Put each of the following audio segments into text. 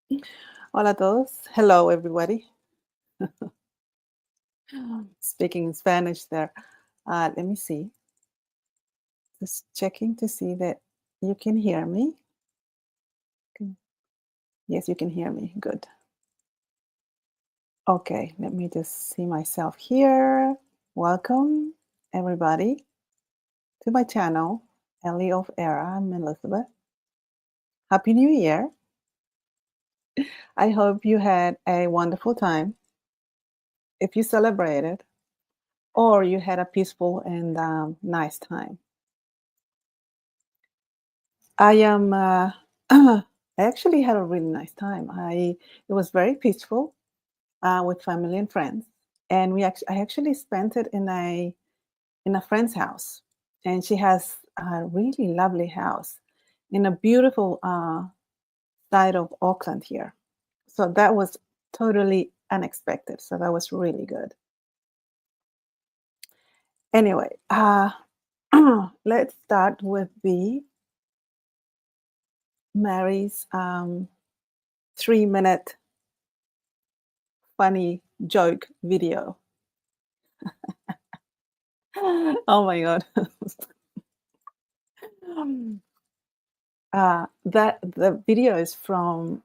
Hola a todos. Hello, everybody. Speaking in Spanish there. Let me see. Just checking to see that you can hear me. Can- Yes, you can hear me. Good. Okay, let me just see myself here. Welcome, everybody, to my channel, Ellie of Era. I'm Elizabeth. Happy New Year. I hope you had a wonderful time. If you celebrated, or you had a peaceful and nice time. I am. I actually had a really nice time. It was very peaceful with family and friends, and I actually spent it in a friend's house, and she has a really lovely house in a beautiful side of Auckland here. So that was totally unexpected. So that was really good. Anyway, let's start with the Mary's 3 minute funny joke video. Oh my god. That the videos from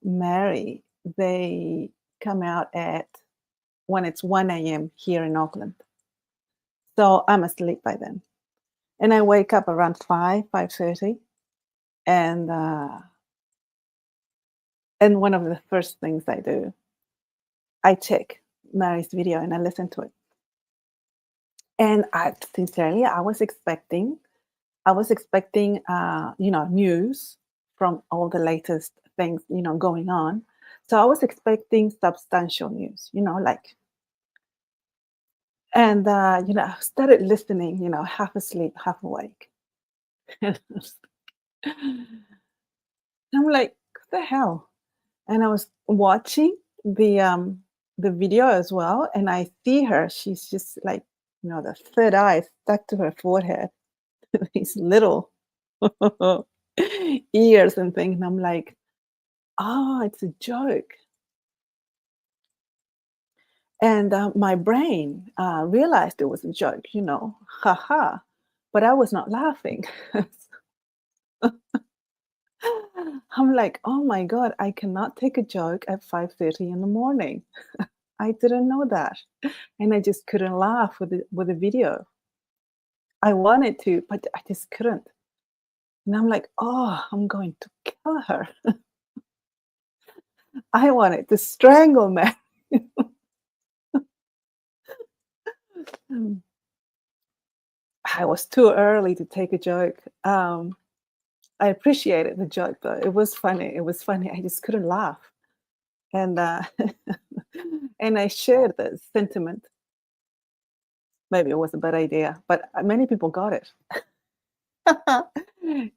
Mary, they come out at when it's 1 a.m. here in Auckland. So I'm asleep by then. And I wake up around 5:30, and one of the first things I do, I check Mary's video and I listen to it. And sincerely, I was expecting, news from all the latest things, going on. So I was expecting substantial news, I started listening, half asleep, half awake. And I'm like, what the hell? And I was watching the video as well, and I see her. She's just like, the third eye stuck to her forehead, these little ears and things. And I'm like, oh, it's a joke. And my brain realized it was a joke, haha. But I was not laughing. I'm like, oh my God, I cannot take a joke at 5:30 in the morning. I didn't know that. And I just couldn't laugh with the video. I wanted to, but I just couldn't. And I'm like, oh, I'm going to kill her. I wanted to strangle Mary. I was too early to take a joke. I appreciated the joke though. It was funny. It was funny. I just couldn't laugh. And and I shared the sentiment. Maybe it was a bad idea, but many people got it.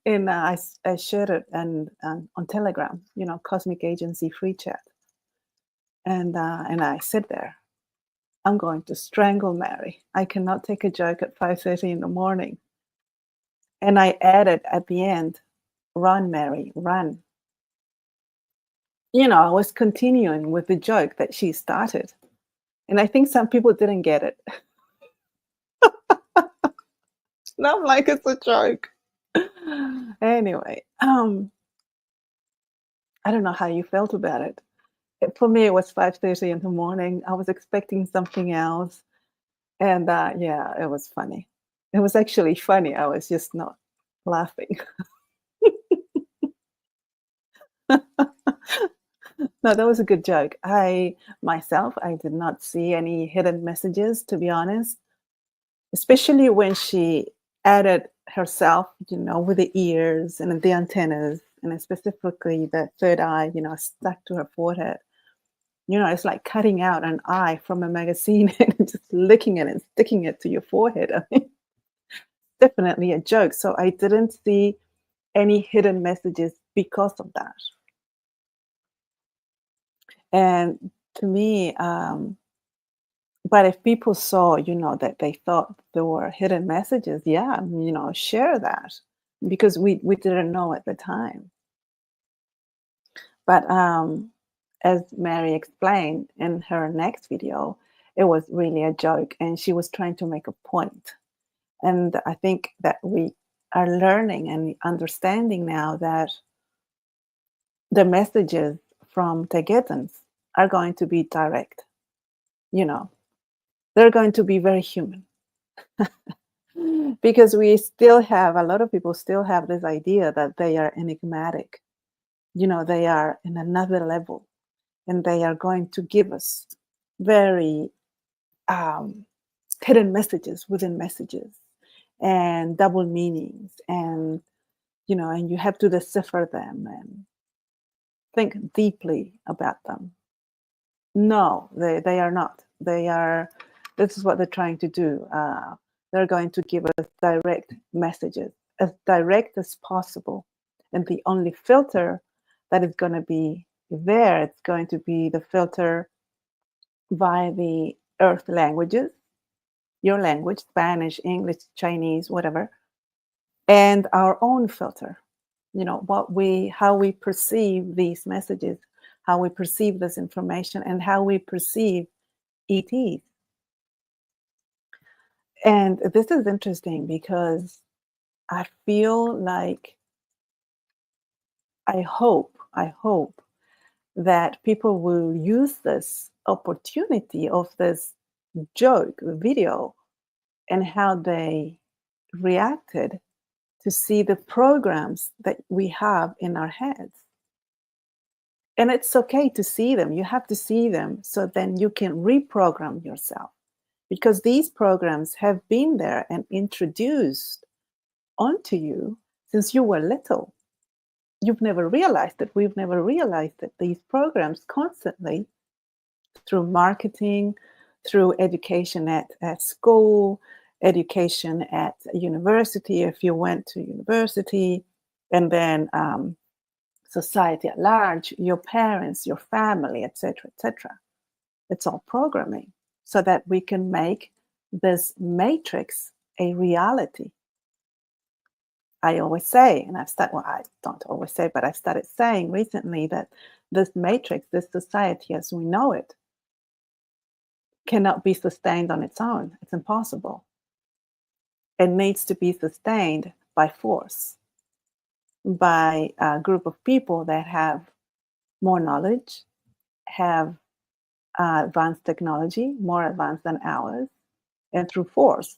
And I shared it and on Telegram, Cosmic Agency free chat, and I said there, I'm going to strangle Mary. I cannot take a joke at 5:30 in the morning. And I added at the end, run, Mary, run. I was continuing with the joke that she started. And I think some people didn't get it. And I'm like, it's a joke. Anyway, I don't know how you felt about it. For me, it was 5:30 in the morning. I was expecting something else. And yeah, it was funny. It was actually funny. I was just not laughing. No, that was a good joke. I did not see any hidden messages, to be honest, especially when she added herself, with the ears and the antennas, and specifically the third eye, stuck to her forehead. It's like cutting out an eye from a magazine and just licking it and sticking it to your forehead. I mean, definitely a joke. So I didn't see any hidden messages because of that. And to me, but if people saw, that they thought there were hidden messages, yeah, share that because we didn't know at the time. But as Mary explained in her next video, it was really a joke and she was trying to make a point. And I think that we are learning and understanding now that the messages from Tibetans are going to be direct. You know, they're going to be very human because we still have a lot of people still have this idea that they are enigmatic. They are in another level and they are going to give us very um, hidden messages within messages and double meanings and you have to decipher them and think deeply about them. No, they are not. This is what they're trying to do. They're going to give us direct messages, as direct as possible. And the only filter that is going to be there, it's going to be the filter via the earth languages, your language, Spanish, English, Chinese, whatever, and our own filter. How we perceive these messages, how we perceive this information, and how we perceive ETs. And this is interesting because I feel like I hope that people will use this opportunity of this joke video and how they reacted to see the programs that we have in our heads. And it's okay to see them. You have to see them so then you can reprogram yourself, because these programs have been there and introduced onto you since you were little. You've never realized it. We've never realized that these programs constantly, through marketing, through education at school, education at university, if you went to university, and then society at large, your parents, your family, etc., etc. It's all programming so that we can make this matrix a reality. I always say, and I don't always say, but I've started saying recently that this matrix, this society as we know it, cannot be sustained on its own. It's impossible. It needs to be sustained by force, by a group of people that have more knowledge, have advanced technology, more advanced than ours, and through force.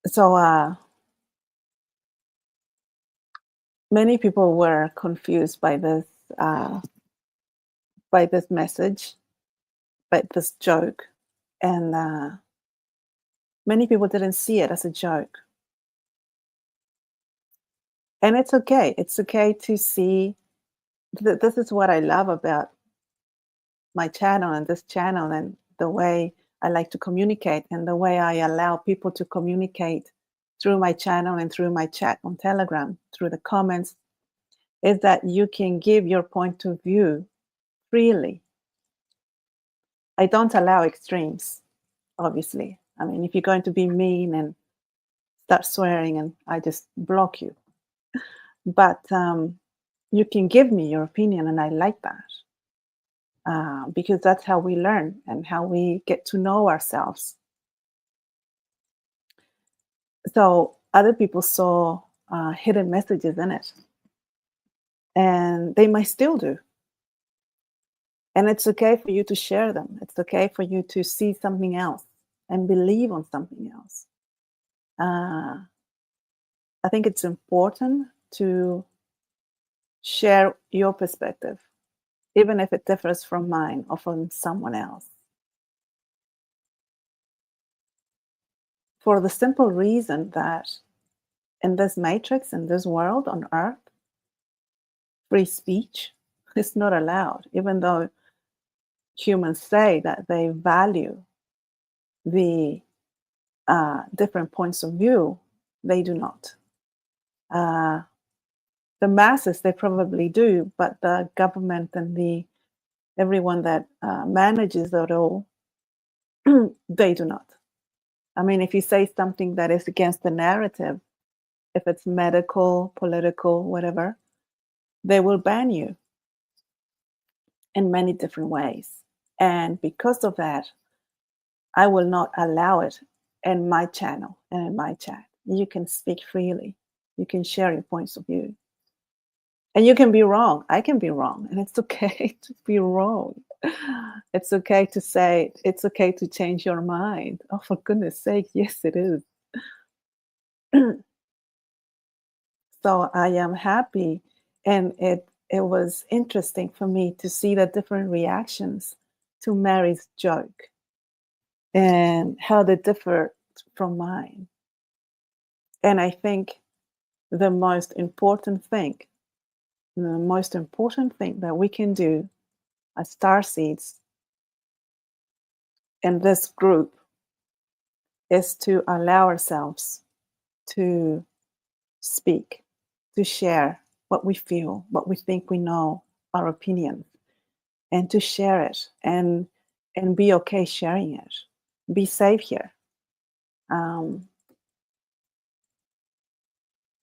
So many people were confused uh, by this message, by this joke, and many people didn't see it as a joke. And it's okay. It's okay to see. This is what I love about my channel and this channel and the way I like to communicate and the way I allow people to communicate through my channel and through my chat on Telegram, through the comments, is that you can give your point of view freely. I don't allow extremes, obviously. I mean, if you're going to be mean and start swearing, and I just block you. But you can give me your opinion, and I like that. Because that's how we learn and how we get to know ourselves. So other people saw hidden messages in it, and they might still do. And it's okay for you to share them. It's okay for you to see something else and believe on something else. I think it's important to share your perspective, even if it differs from mine or from someone else. For the simple reason that in this matrix, in this world on earth, free speech is not allowed, even though humans say that they value the different points of view, they do not. The masses, they probably do, but the government and everyone that manages it all, they do not. I mean, if you say something that is against the narrative, if it's medical, political, whatever, they will ban you in many different ways. And because of that, I will not allow it in my channel and in my chat. You can speak freely. You can share your points of view. And you can be wrong. I can be wrong. And it's okay to be wrong. It's okay to say, it's okay to change your mind. Oh, for goodness sake, yes, it is. So I am happy. And it was interesting for me to see the different reactions to Mary's joke and how they differ from mine. And I think the most important thing, that we can do as star seeds in this group is to allow ourselves to speak, to share what we feel, what we think we know, our opinions, and to share it and be okay sharing it. Be safe here. Um,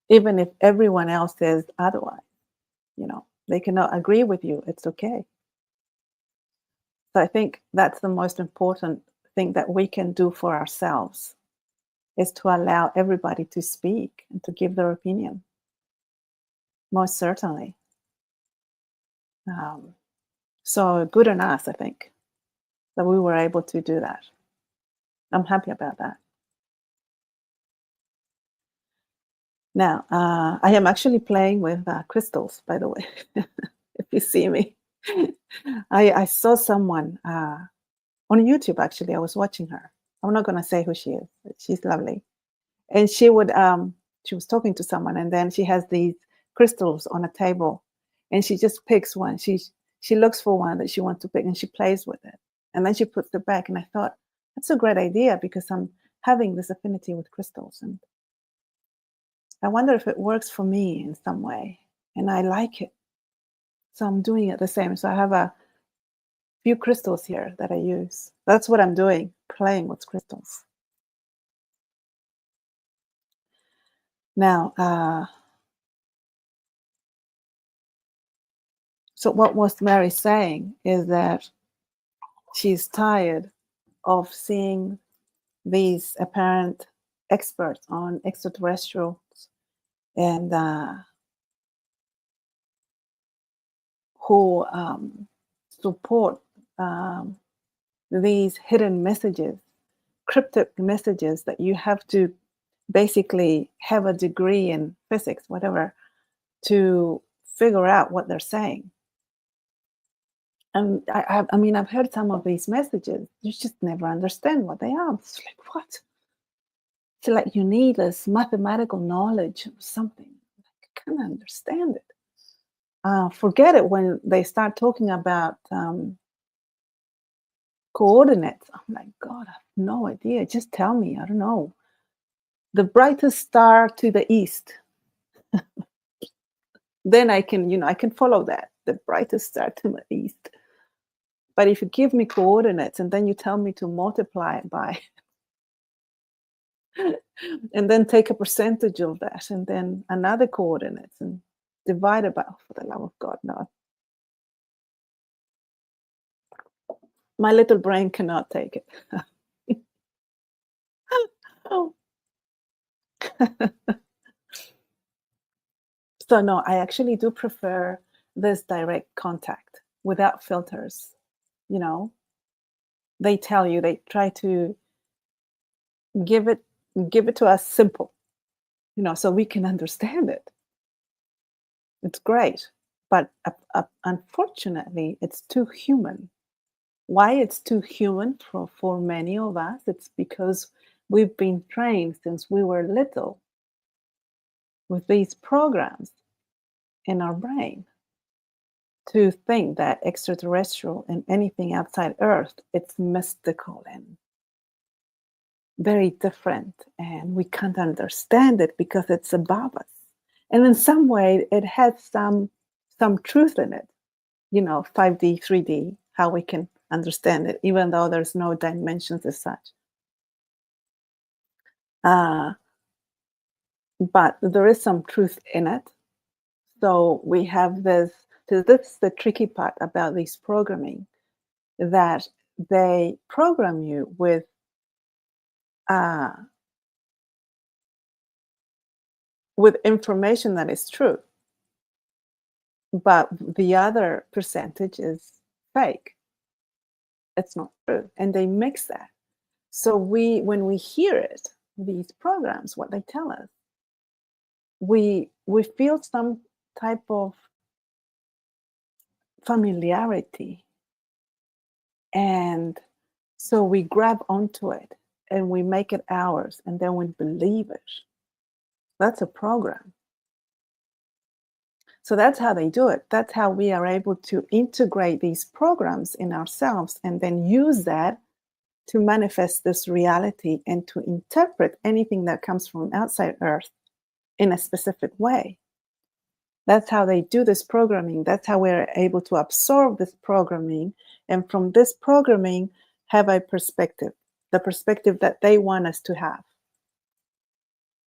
Even if everyone else says otherwise, they cannot agree with you. It's okay. So I think that's the most important thing that we can do for ourselves is to allow everybody to speak and to give their opinion. Most certainly. So good on us, I think, that we were able to do that. I'm happy about that. Now, I am actually playing with crystals, by the way, if you see me. I saw someone on YouTube, actually. I was watching her. I'm not going to say who she is, but she's lovely. And she was talking to someone, and then she has these crystals on a table, and she just picks one. She looks for one that she wants to pick, and she plays with it. And then she puts it back. And I thought, that's a great idea because I'm having this affinity with crystals. And I wonder if it works for me in some way. And I like it. So I'm doing it the same. So I have a few crystals here that I use. That's what I'm doing, playing with crystals. Now, so what was Mary saying is that she's tired of seeing these apparent experts on extraterrestrials and who support these hidden messages, cryptic messages that you have to basically have a degree in physics, whatever, to figure out what they're saying. And I mean, I've heard some of these messages. You just never understand what they are. It's like, what? It's like you need this mathematical knowledge or something. I can't understand it. Forget it when they start talking about coordinates. I'm like, God, I have no idea. Just tell me. I don't know. The brightest star to the east. Then I can follow that. The brightest star to the east. But if you give me coordinates and then you tell me to multiply it by, and then take a percentage of that, and then another coordinates and divide it by, oh, for the love of God, no. My little brain cannot take it. Oh. So no, I actually do prefer this direct contact without filters. They tell you, they try to give it to us simple, so we can understand it. It's great, but unfortunately, it's too human. Why it's too human for many of us? It's because we've been trained since we were little with these programs in our brain to think that extraterrestrial and anything outside Earth, it's mystical and very different, and we can't understand it because it's above us. And in some way, it has some truth in it. 5D, 3D, how we can understand it, even though there's no dimensions as such. but there is some truth in it. So we have this. So this is the tricky part about these programming, that they program you uh, with information that is true, but the other percentage is fake. It's not true, and they mix that. So when we hear it, these programs, what they tell us, we feel some type of familiarity, and so we grab onto it and we make it ours, and then we believe it. That's a program. So that's how they do it. That's how we are able to integrate these programs in ourselves and then use that to manifest this reality and to interpret anything that comes from outside Earth in a specific way. That's how they do this programming. That's how we're able to absorb this programming. And from this programming, have a perspective, the perspective that they want us to have.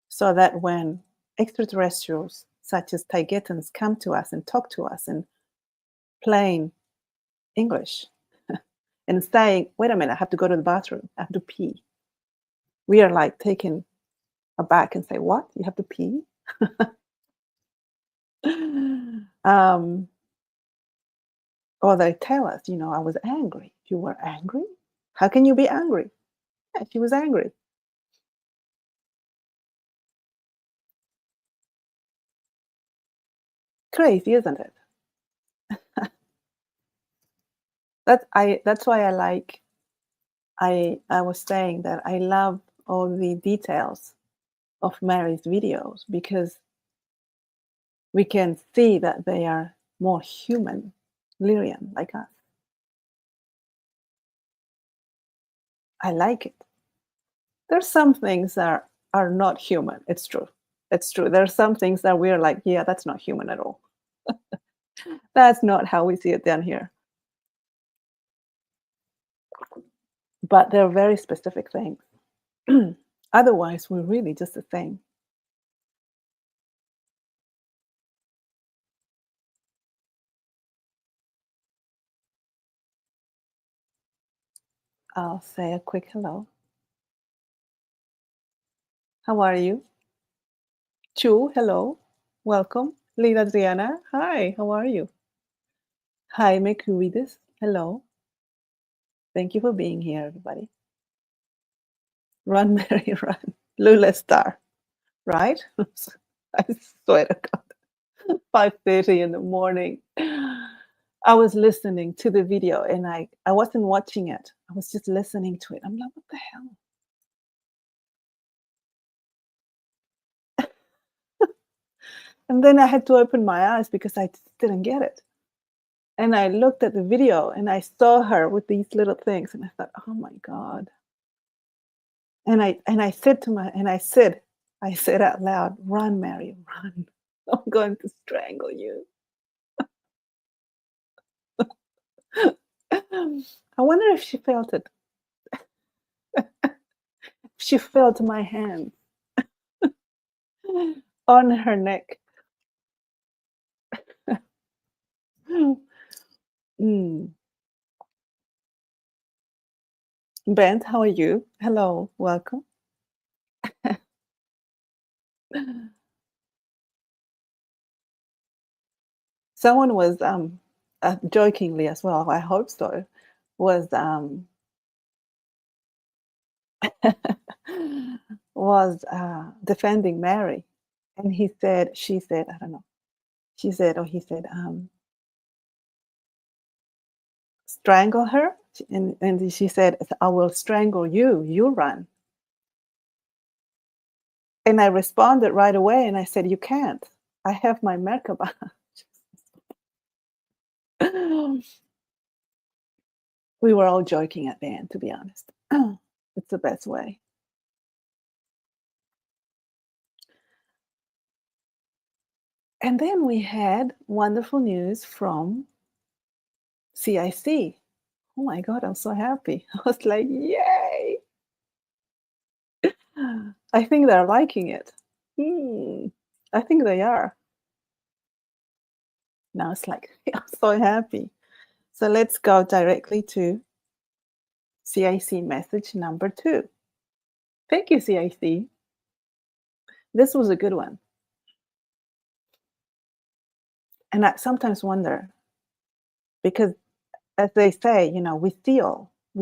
So that when extraterrestrials such as Taigetans come to us and talk to us in plain English and saying, wait a minute, I have to go to the bathroom, I have to pee. We are like taken aback and say, what? You have to pee? Or they tell us, I was angry. You were angry? How can you be angry? Yeah, she was angry. Crazy, isn't it? That's why I was saying that I love all the details of Mary's videos, because we can see that they are more human, Lyrian, like us. I like it. There's some things that are not human. It's true. It's true. There are some things that we're like, yeah, that's not human at all. That's not how we see it down here. But they're very specific things. Otherwise, we're really just the same. I'll say a quick hello. How are you? Chu, hello. Welcome. Lila Adriana, hi. How are you? Hi, Mekuridis. Hello. Thank you for being here, everybody. Run, Mary, run. Lula Star, right? I swear to God. 5:30 in the morning. I was listening to the video and I wasn't watching it. I was just listening to it. I'm like, what the hell? And then I had to open my eyes because I didn't get it. And I looked at the video and I saw her with these little things and I thought, oh my God. And I said I said out loud, run, Mary, run. I'm going to strangle you. I wonder if she felt it. She felt my hand on her neck. Mm. Bent, how are you? Hello, welcome. Someone was jokingly as well, I hope so, was defending Mary, and she said, I don't know, she said, or he said, strangle her, and she said, I will strangle you. You run. And I responded right away, and I said, you can't. I have my Merkaba. We were all joking at the end, to be honest. It's the best way. And then we had wonderful news from CIC. Oh my God, I'm so happy. I was like, yay. I think they're liking it. Hmm. I think they are. Now it's like, I'm so happy. So let's go directly to CIC message number 2. Thank you, CIC. This was a good one. And I sometimes wonder because, as they say, we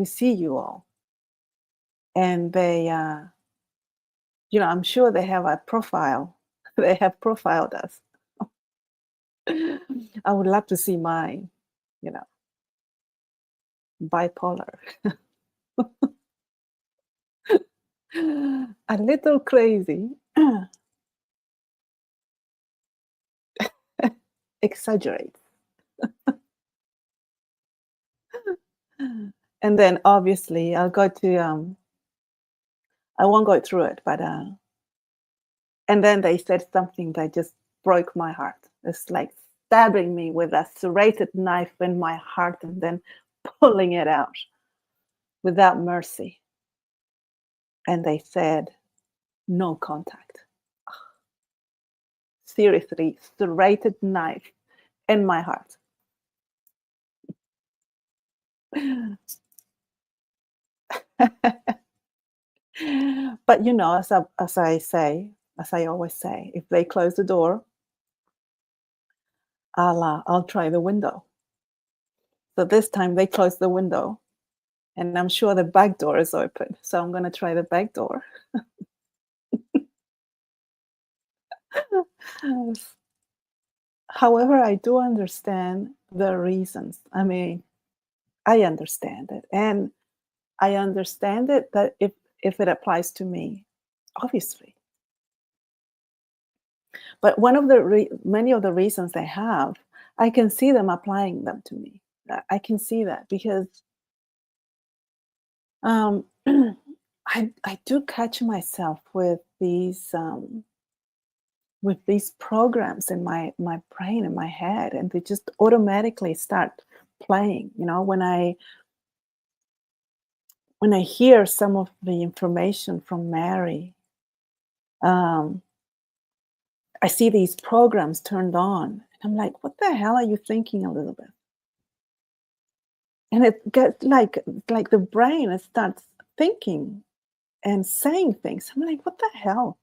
see you all. And I'm sure they have a profile. They have profiled us. I would love to see mine, you know, bipolar. A little crazy, exaggerate. And then obviously I won't go through it, but and then they said something that just broke my heart. It's like stabbing me with a serrated knife in my heart and then pulling it out without mercy. And they said, no contact. Seriously, serrated knife in my heart. But as I always say, if they close the door, I'll try the window. So this time they closed the window, and I'm sure the back door is open. So I'm gonna try the back door. However, I do understand the reasons. I mean, I understand it, and I understand it that if it applies to me, obviously. But many of the reasons they have, I can see them applying them to me. I can see that because um, I do catch myself with these programs in my brain in my head, and they just automatically start playing. When I hear some of the information from Mary, um, I see these programs turned on, and I'm like, "What the hell are you thinking, Elizabeth?" And it gets like the brain, it starts thinking and saying things. I'm like, "What the hell?"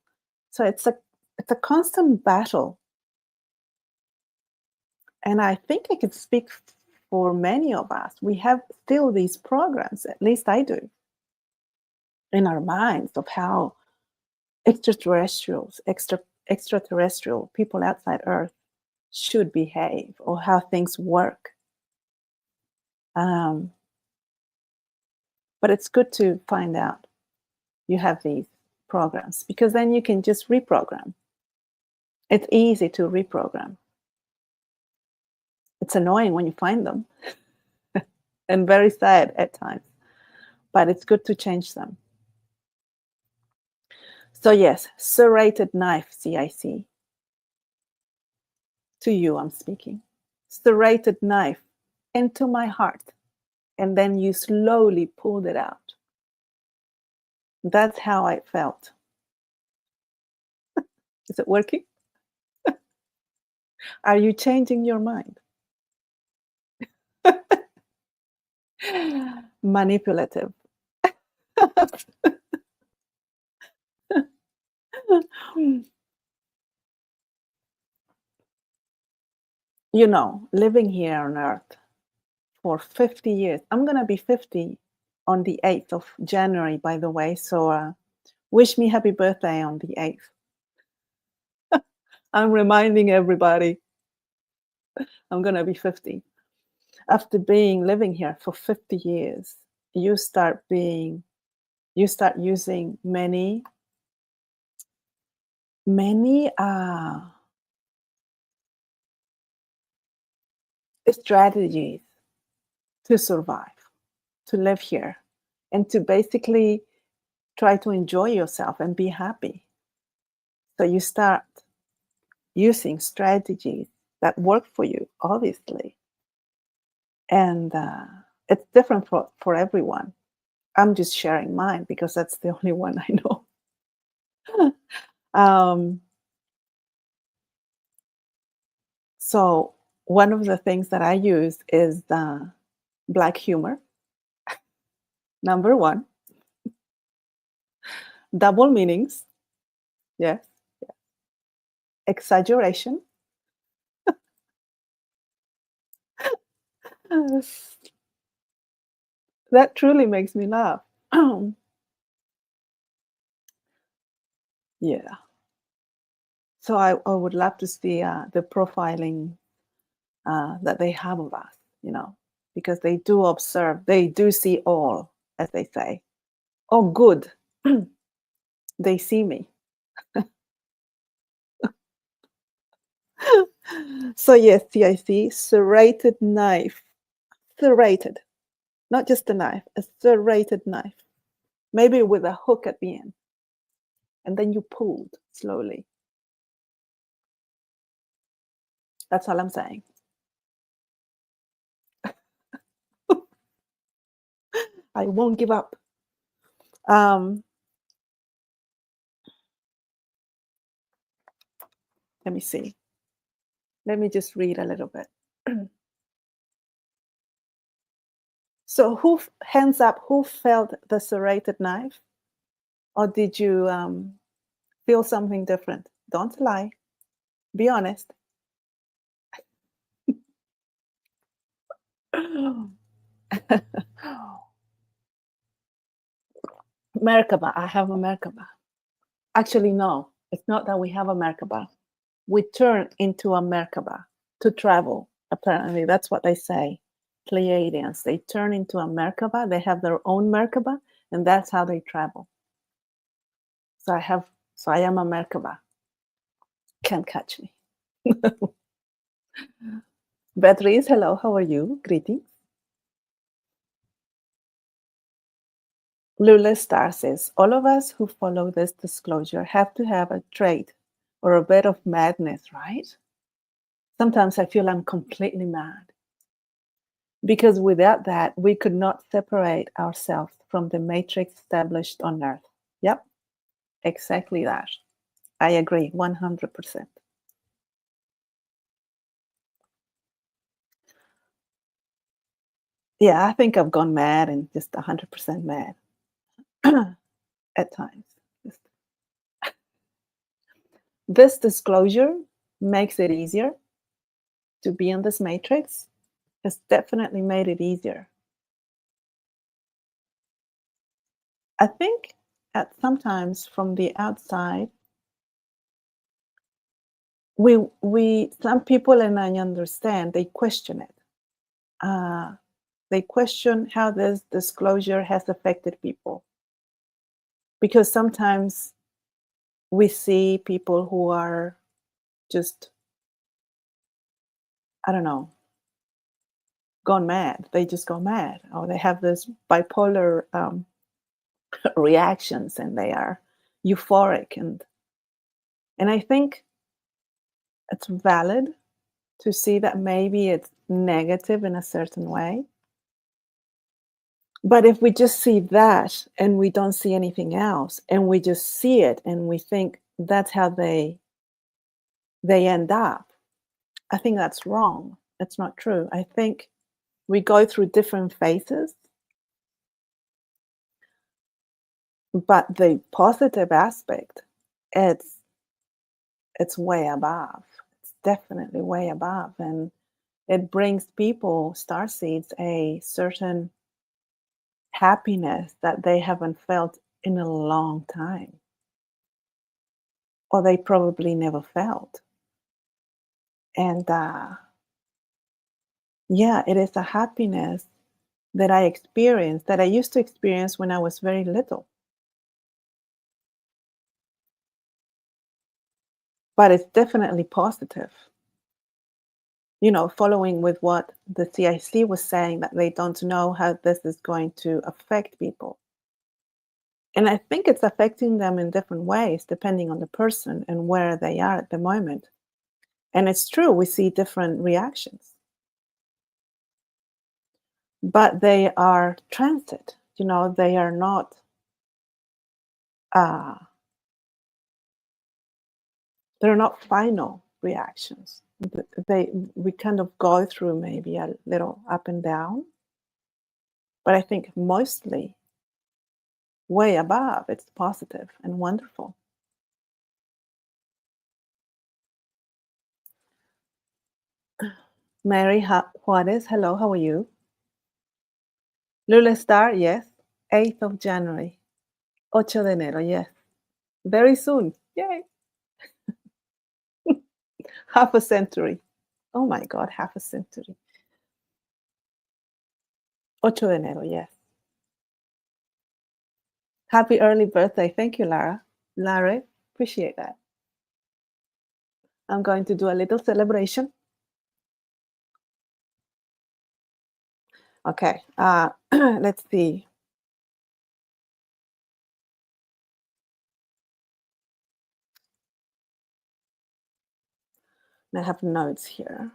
So it's a constant battle, and I think I could speak for many of us. We have still these programs, at least I do, in our minds of how extraterrestrial people outside Earth should behave or how things work. Um, but it's good to find out you have these programs because then you can just reprogram. It's easy to reprogram. It's annoying when you find them and very sad at times, but it's good to change them. So, yes, serrated knife, CIC. To you, I'm speaking. Serrated knife into my heart, and then you slowly pulled it out. That's how I felt. Is it working? Are you changing your mind? Manipulative. Living here on Earth for 50 years. I'm going to be 50 on the 8th of January, by the way. So wish me happy birthday on the 8th. I'm reminding everybody I'm going to be 50. After living here for 50 years, you start using many strategies to survive, to live here, and to basically try to enjoy yourself and be happy. So you start using strategies that work for you, obviously. And it's different for everyone. I'm just sharing mine because that's the only one I know. Um, so one of the things that I use is the black humor, number one, double meanings, yes, exaggeration. That truly makes me laugh. Yeah. So I would love to see the profiling that they have of us, because they do observe, they do see all, as they say. Oh, good. They see me. So yes, CIC, serrated knife. Serrated. Not just a knife, a serrated knife. Maybe with a hook at the end. And then you pulled slowly. That's all I'm saying. I won't give up. Um, let me see. Let me just read a little bit. So, hands up, who felt the serrated knife? Or did you feel something different? Don't lie. Be honest. Merkaba. I have a Merkaba. Actually, no, it's not that we have a Merkaba. We turn into a Merkaba to travel. Apparently, that's what they say. Pleiadians, they turn into a Merkaba. They have their own Merkaba, and that's how they travel. So I am a Merkaba. Can't catch me. Beatrice, hello, how are you? Greetings. Lula Star says, all of us who follow this disclosure have to have a trait or a bit of madness, right? Sometimes I feel I'm completely mad because without that, we could not separate ourselves from the matrix established on Earth. Yep, exactly that. I agree 100%. Yeah, I think I've gone mad and just 100% mad at times. This disclosure makes it easier to be in this matrix. It's definitely made it easier. I think at sometimes from the outside, we some people, and I understand, they question it. They question how this disclosure has affected people because sometimes we see people who are just, I don't know, gone mad. They just go mad, or they have this bipolar reactions, and they are euphoric, and I think it's valid to see that maybe it's negative in a certain way. But if we just see that and we don't see anything else, and we just see it and we think that's how they end up, I think that's wrong. It's not true. I think we go through different phases, but the positive aspect, it's it's way above. It's definitely way above, and it brings people, starseeds, a certain happiness that they haven't felt in a long time, or they probably never felt. And yeah, it is a happiness that I experienced, that I used to experience when I was very little. But it's definitely positive. Following with what the CIC was saying, that they don't know how this is going to affect people. And I think it's affecting them in different ways, depending on the person and where they are at the moment. And it's true, we see different reactions. But they are transit, they are not, uh, they're not final reactions. We kind of go through maybe a little up and down, but I think mostly way above it's positive and wonderful. Mary Juarez, hello, how are you? Lula Star, yes. 8th of January. 8 de enero, yes. Very soon. Yay. Half a century. Oh my God, half a century. 8 de enero, yes. Happy early birthday. Thank you, Lara. Lara, appreciate that. I'm going to do a little celebration. Okay, let's see. I have notes here.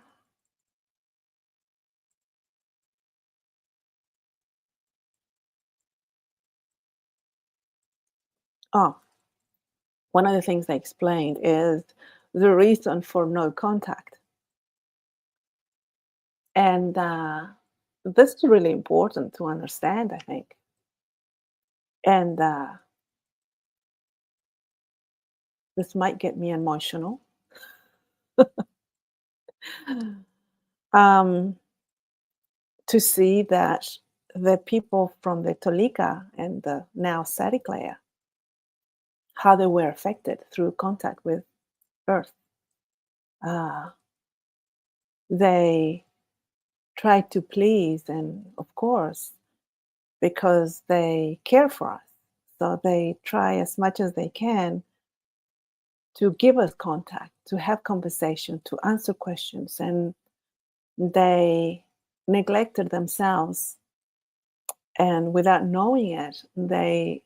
Oh, one of the things they explained is the reason for no contact. And this is really important to understand, I think. And this might get me emotional. um, to see that the people from the Tolika and the now Sariclea, how they were affected through contact with Earth. They tried to please, and of course, because they care for us. So they try as much as they can to give us contact, to have conversation, to answer questions, and they neglected themselves. And without knowing it, they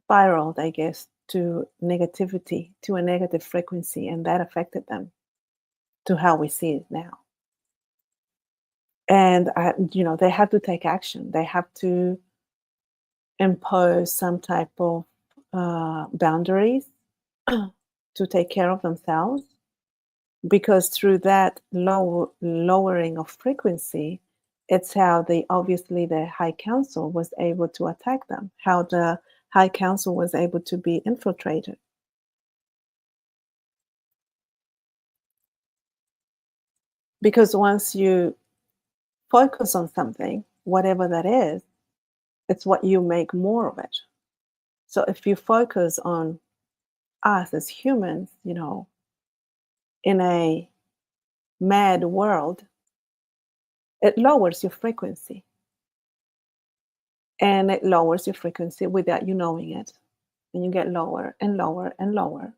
spiraled, I guess, to negativity, to a negative frequency, and that affected them to how we see it now. And they have to take action. They have to impose some type of boundaries to take care of themselves, because through that lowering of frequency, it's how the High Council was able to attack them, how the High Council was able to be infiltrated. Because once you focus on something, whatever that is, it's what you make more of it. So if you focus on us as humans, in a mad world, it lowers your frequency. And it lowers your frequency without you knowing it. And you get lower and lower and lower.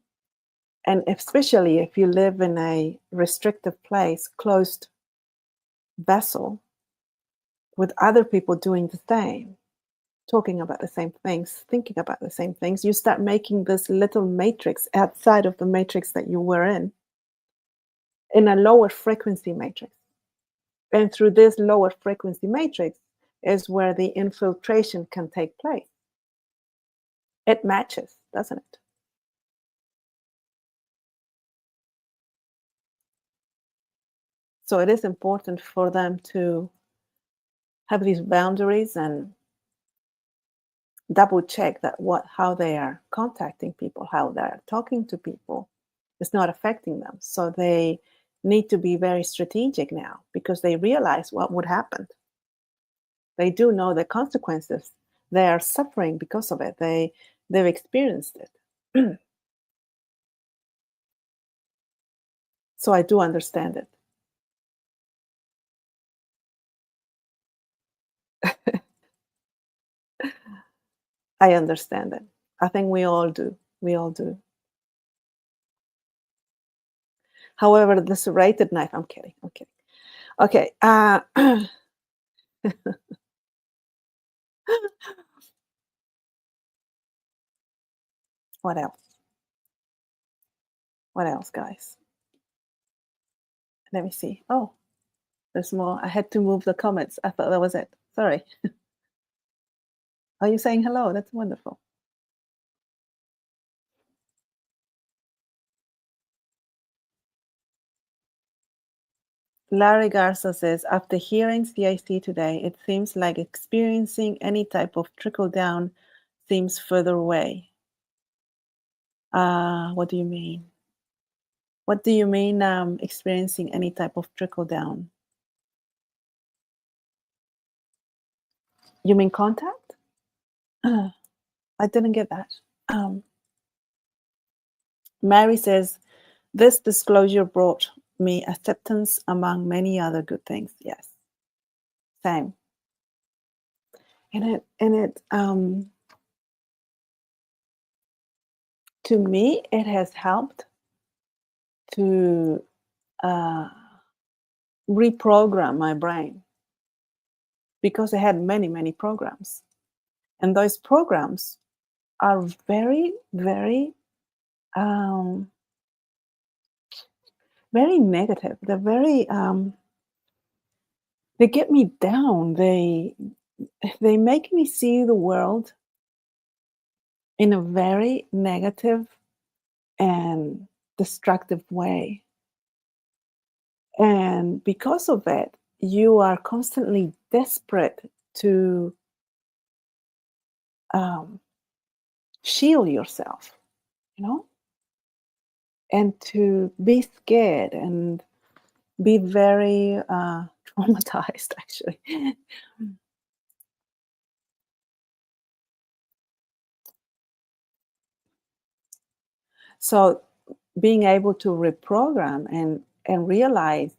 And especially if you live in a restrictive place, closed vessel, with other people doing the same, talking about the same things, thinking about the same things, you start making this little matrix outside of the matrix that you were in a lower frequency matrix. And through this lower frequency matrix is where the infiltration can take place. It matches, doesn't it? So it is important for them to have these boundaries and double check that how they are contacting people, how they're talking to people is not affecting them. So they need to be very strategic now, because they realize what would happen. They do know the consequences. They are suffering because of it. They've experienced it. So I do understand it. I understand it. I think we all do. We all do. However, the serrated knife, I'm kidding. I'm kidding. Okay. What else? What else, guys? Let me see. Oh, there's more. I had to move the comments. I thought that was it. Sorry. Are you saying hello? That's wonderful. Larry Garza says, after hearing CIC today, it seems like experiencing any type of trickle down seems further away. What do you mean? What do you mean experiencing any type of trickle down? You mean contact? I didn't get that. Mary says, this disclosure brought me acceptance among many other good things. Yes, same. And it to me, it has helped to reprogram my brain because I had many, many programs. And those programs are very, very, very negative. They're very, they get me down. They make me see the world in a very negative and destructive way. And because of it, you are constantly desperate to shield yourself, and to be scared and be very traumatized, actually. So being able to reprogram and realize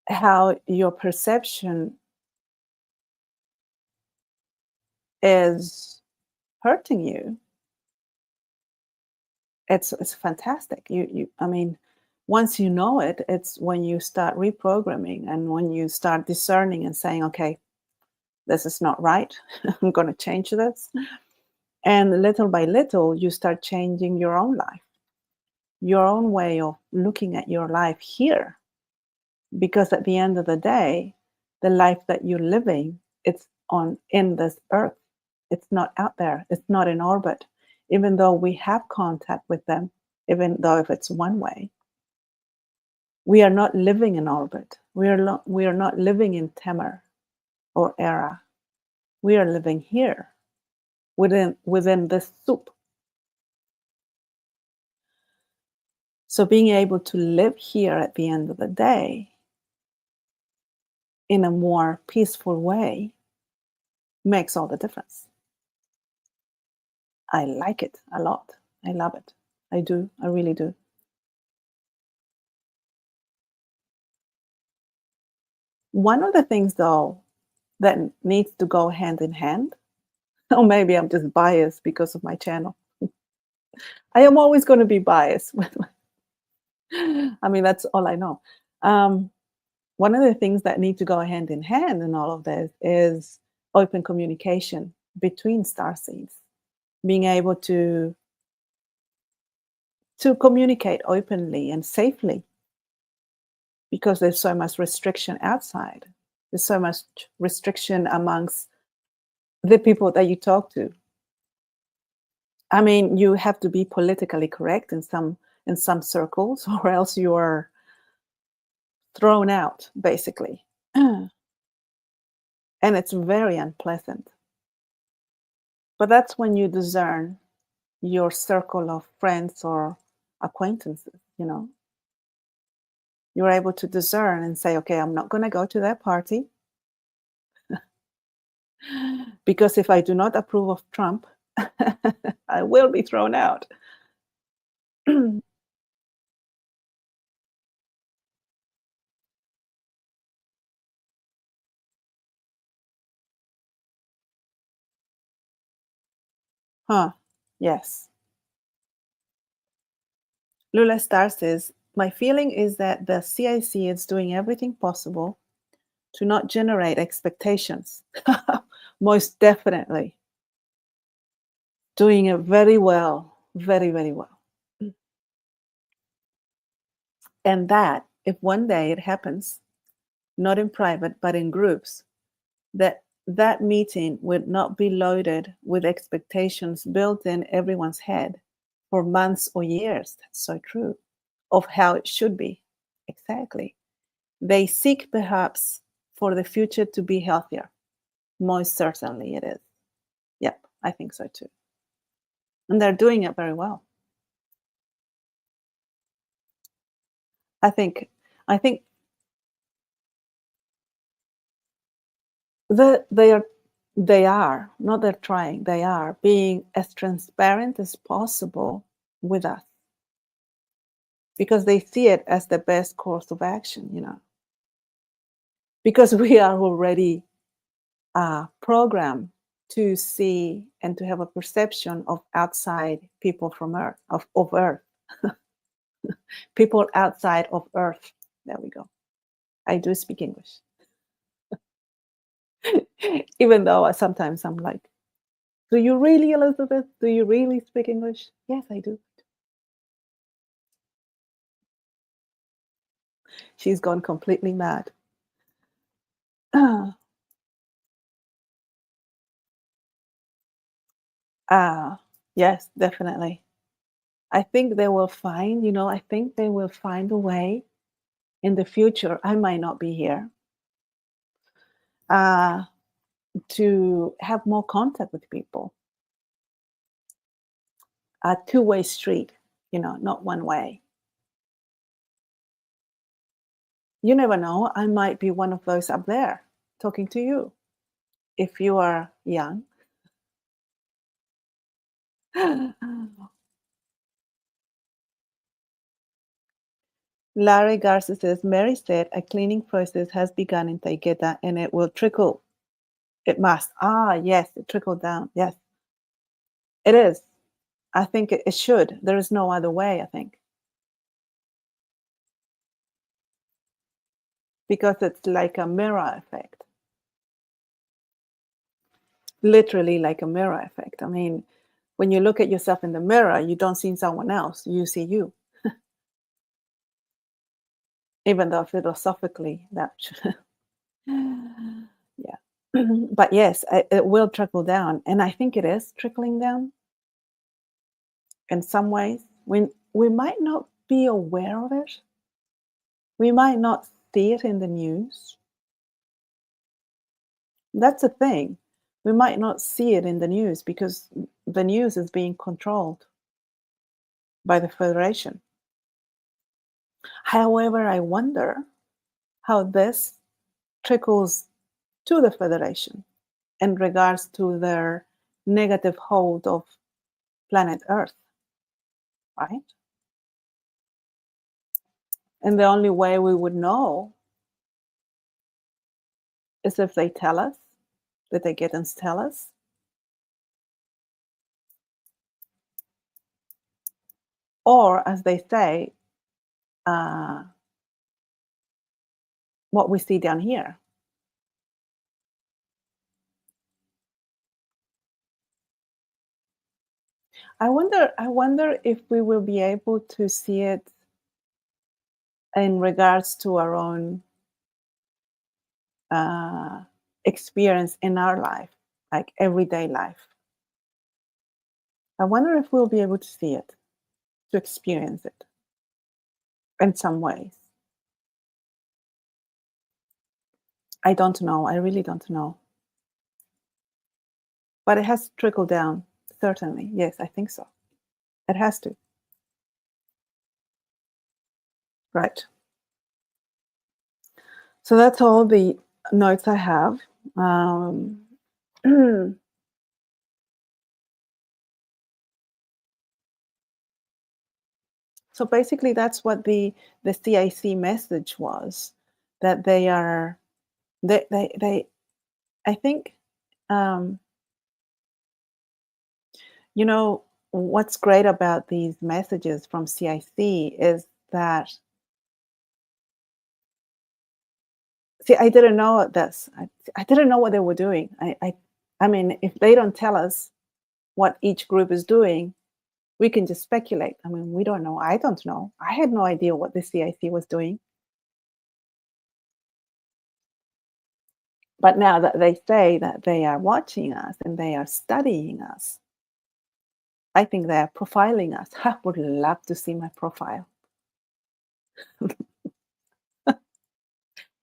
how your perception is hurting you, it's fantastic. I mean, once you know it, it's when you start reprogramming and when you start discerning and saying, okay, this is not right. I'm going to change this. And little by little, you start changing your own life, your own way of looking at your life here. Because at the end of the day, the life that you're living, it's in this earth. It's not out there. It's not in orbit. Even though we have contact with them, even though if it's one way, we are not living in orbit. We are not living in Temer or Era. We are living here within this soup. So being able to live here at the end of the day in a more peaceful way makes all the difference. I like it a lot. I love it. I do. I really do. One of the things, though, that needs to go hand in hand, or maybe I'm just biased because of my channel. I am always going to be biased with I mean, that's all I know. One of the things that need to go hand in hand in all of this is open communication between starseeds, being able to communicate openly and safely, because there's so much restriction outside. There's so much restriction amongst the people that you talk to. I mean, you have to be politically correct in some circles, or else you are thrown out, basically. And it's very unpleasant. But that's when you discern your circle of friends or acquaintances, You're able to discern and say, okay, I'm not going to go to that party because if I do not approve of Trump, I will be thrown out. Huh. Yes. Lula Star says, my feeling is that the CIC is doing everything possible to not generate expectations. Most definitely. Doing it very well. Very, very well. And that, if one day it happens, not in private, but in groups, that meeting would not be loaded with expectations built in everyone's head for months or years. That's so true, of how it should be. Exactly. They seek perhaps for the future to be healthier. Most certainly it is. Yep, I think so too. And they're doing it very well. I think I think that they are, not they're trying, they are being as transparent as possible with us because they see it as the best course of action. Because we are already programmed to see and to have a perception of outside people from Earth, of Earth, people outside of Earth. There we go. I do speak English, even though sometimes I'm like, "Do you really, Elizabeth? Do you really speak English?" Yes, I do. She's gone completely mad. Ah, yes, definitely. I think they will find, I think they will find a way in the future. I might not be here uh, to have more contact with people, a two-way street, not one way. You never know. I might be one of those up there talking to you if you are young. Larry Garcia says, Mary said a cleaning process has begun in Taiketa and it will trickle. It must. Ah, yes, it trickled down. Yes, it is. I think it should. There is no other way, I think, because it's like a mirror effect, literally like a mirror effect. I mean, when you look at yourself in the mirror, you don't see someone else, you see you, even though philosophically that yeah. But yes, it will trickle down. And I think it is trickling down in some ways. We might not be aware of it, we might not see it in the news. That's the thing. We might not see it in the news because the news is being controlled by the Federation. However, I wonder how this trickles to the Federation in regards to their negative hold of planet Earth, right? And the only way we would know is if they tell us, that they get and tell us, or as they say, uh, what we see down here. I wonder if we will be able to see it in regards to our own uh, experience in our life, like everyday life. I wonder if we'll be able to see it, to experience it in some ways. I don't know. I really don't know. But it has trickled down, certainly. Yes, I think so. It has to. Right. So that's all the notes I have. So basically, that's what the CIC message was, that they I think, um, you know, what's great about these messages from CIC is that, see, I didn't know this. I didn't know what they were doing. I mean, if they don't tell us what each group is doing, we can just speculate. I mean, we don't know. I don't know. I had no idea what the CIC was doing. But now that they say that they are watching us and they are studying us, I think they're profiling us. I would love to see my profile.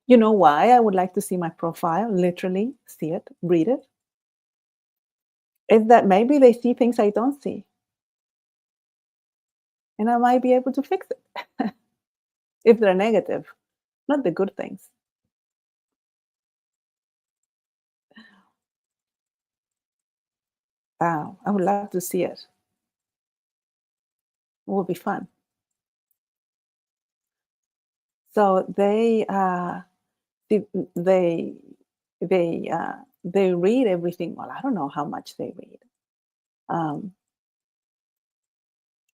You know why I would like to see my profile, literally see it, read it? Is that maybe they see things I don't see, and I might be able to fix it if they're negative, not the good things. Wow, I would love to see it. It would be fun. So they they they read everything. Well, I don't know how much they read. Um,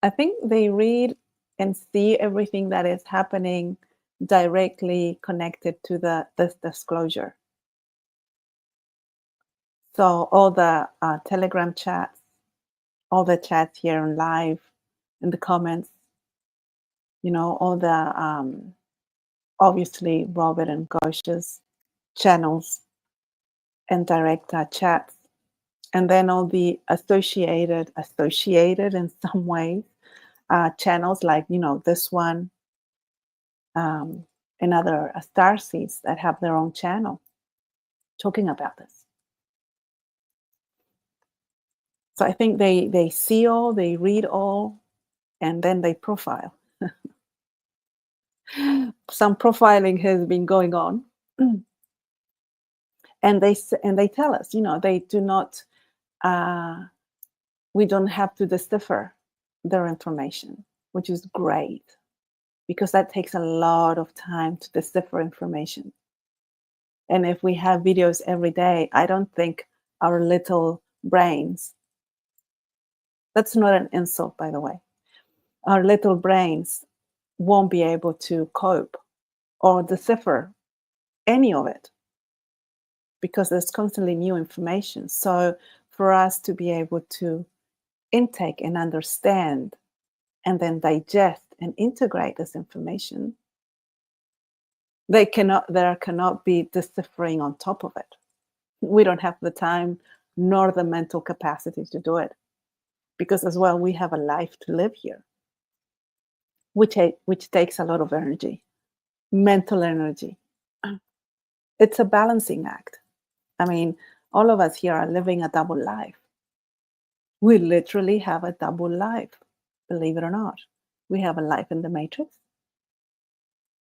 I think they read and see everything that is happening directly connected to this disclosure. So all the Telegram chats, all the chats here in live, in the comments, all the obviously Robert and Gosh's channels and direct chats, and then all the associated in some ways channels like this one, and other star seeds that have their own channel talking about this. So I think they see all, they read all, and then they profile. Some profiling has been going on, and they tell us, they do not. We don't have to decipher their information, which is great because that takes a lot of time to decipher information. And if we have videos every day, I don't think our little brains, that's not an insult, by the way, our little brains won't be able to cope or decipher any of it because there's constantly new information. So for us to be able to intake and understand and then digest and integrate this information, there cannot be deciphering on top of it. We don't have the time nor the mental capacity to do it because as well we have a life to live here, which takes a lot of energy, mental energy. It's a balancing act. I mean, all of us here are living a double life. We literally have a double life, believe it or not. We have a life in the matrix,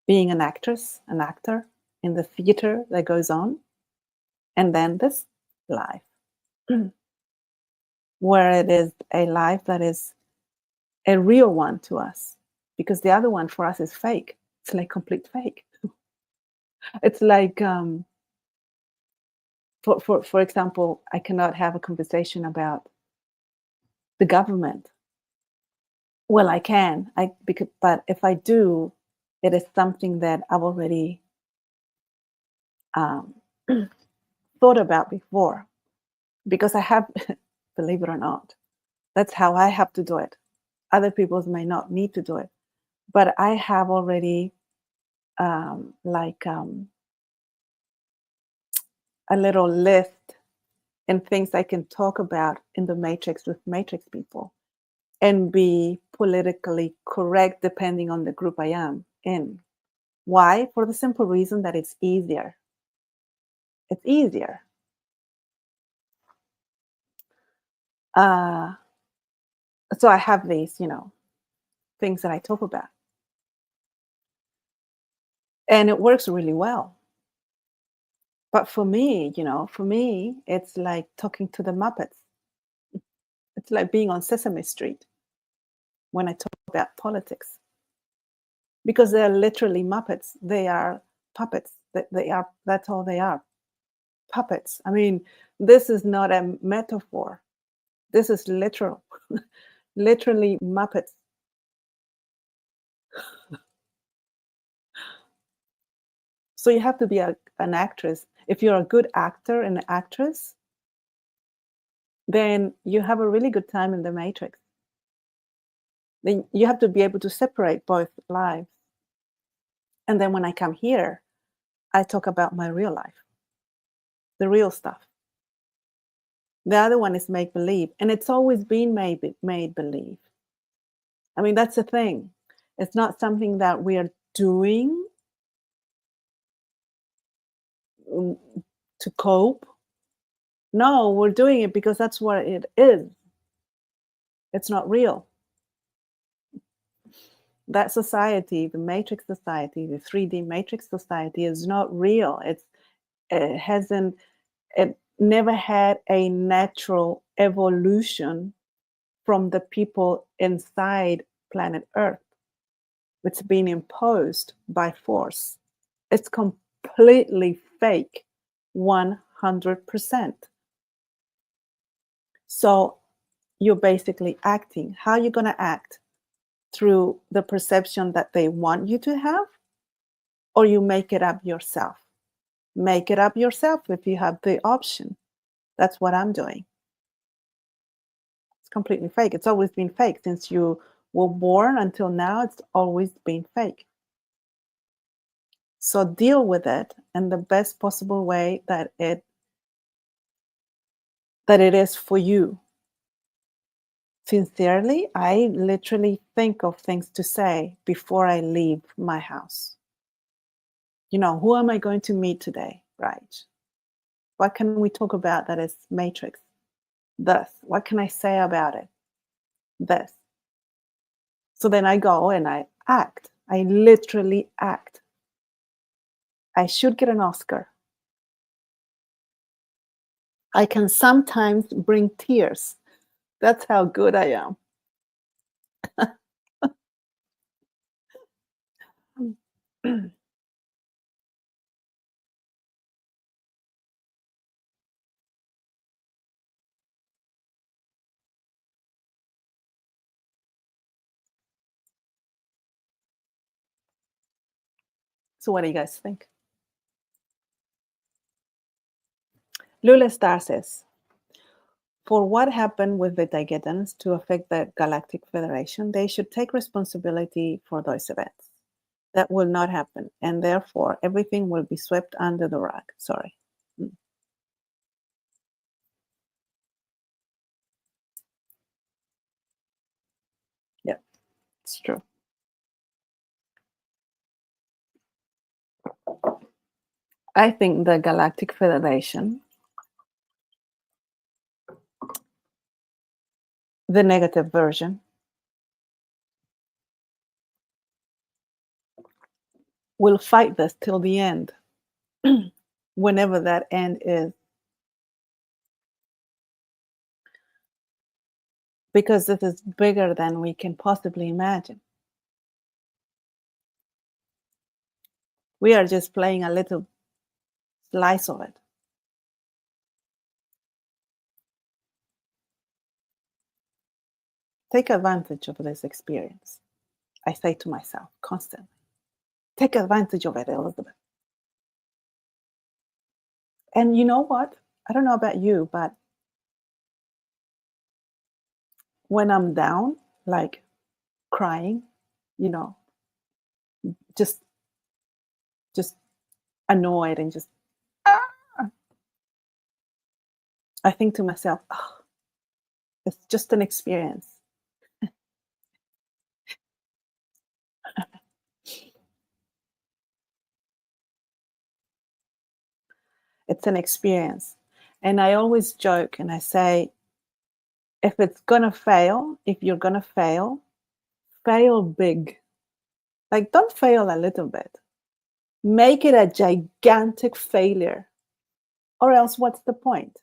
being an actress, an actor in the theater that goes on, and then this life, where it is a life that is a real one to us, because the other one for us is fake. It's like complete fake. It's like, for example, I cannot have a conversation about the government. Well, I can, but if I do, it is something that I've already um, thought about before, because I have, believe it or not, that's how I have to do it. Other people may not need to do it, but I have already a little list and things I can talk about in the matrix with matrix people and be politically correct depending on the group I am in. Why? For the simple reason that it's easier. It's easier. Uh, so I have these, things that I talk about. And it works really well. But for me, it's like talking to the Muppets. It's like being on Sesame Street when I talk about politics. Because they're literally Muppets. They are puppets. That's all they are. Puppets. I mean, this is not a metaphor. This is literal. Literally Muppets. So you have to be an actress. If you're a good actor and actress, then you have a really good time in the Matrix. Then you have to be able to separate both lives. And then when I come here, I talk about my real life, the real stuff. The other one is make believe, and it's always been made believe. I mean, that's the thing. It's not something that we are doing. mm, to cope. No, we're doing it because that's what it is. It's not real. That society, the matrix society, the 3D matrix society is not real. It hasn't it never had a natural evolution from the people inside planet Earth. It's been imposed by force. It's completely fake, 100%. So you're basically acting. How are you going to act? Through the perception that they want you to have, or you make it up yourself? Make it up yourself if you have the option. That's what I'm doing. It's completely fake. It's always been fake. Since you were born until now, it's always been fake. So deal with it in the best possible way that it is for you. Sincerely, I literally think of things to say before I leave my house. Who am I going to meet today? Right. What can we talk about that is matrix? This. What can I say about it? This. So then I go and I act. I literally act. I should get an Oscar. I can sometimes bring tears. That's how good I am. So what do you guys think? Lula Star says, for what happened with the Dagetans to affect the Galactic Federation, they should take responsibility for those events. That will not happen, and therefore everything will be swept under the rug. Sorry. Yeah, it's true. I think the Galactic Federation, the negative version, will fight this till the end, whenever that end is. Because this is bigger than we can possibly imagine. We are just playing a little slice of it. Take advantage of this experience. I say to myself constantly, take advantage of it, Elizabeth. And you know what? I don't know about you, but when I'm down, like crying, you know, just annoyed and just, I think to myself, oh, it's just an experience. It's an experience. And I always joke and I say, if it's gonna fail, if you're gonna fail big. Like, don't fail a little bit. Make it a gigantic failure. Or else, what's the point?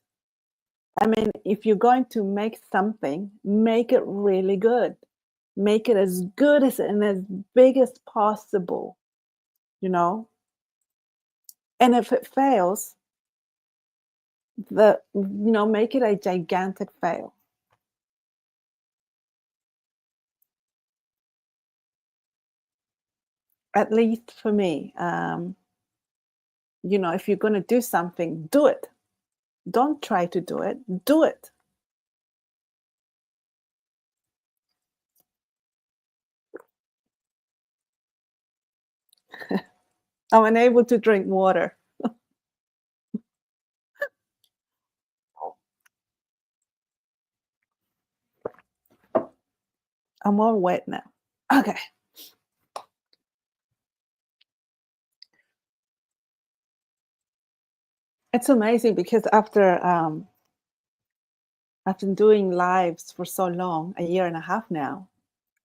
I mean, if you're going to make something, make it really good. Make it as good as and as big as possible, you know? And if it fails, make it a gigantic fail. At least for me, if you're going to do something, do it. Don't try to do it, do it. I'm unable to drink water. I'm all wet now. Okay. It's amazing because after doing lives for so long, a year and a half now,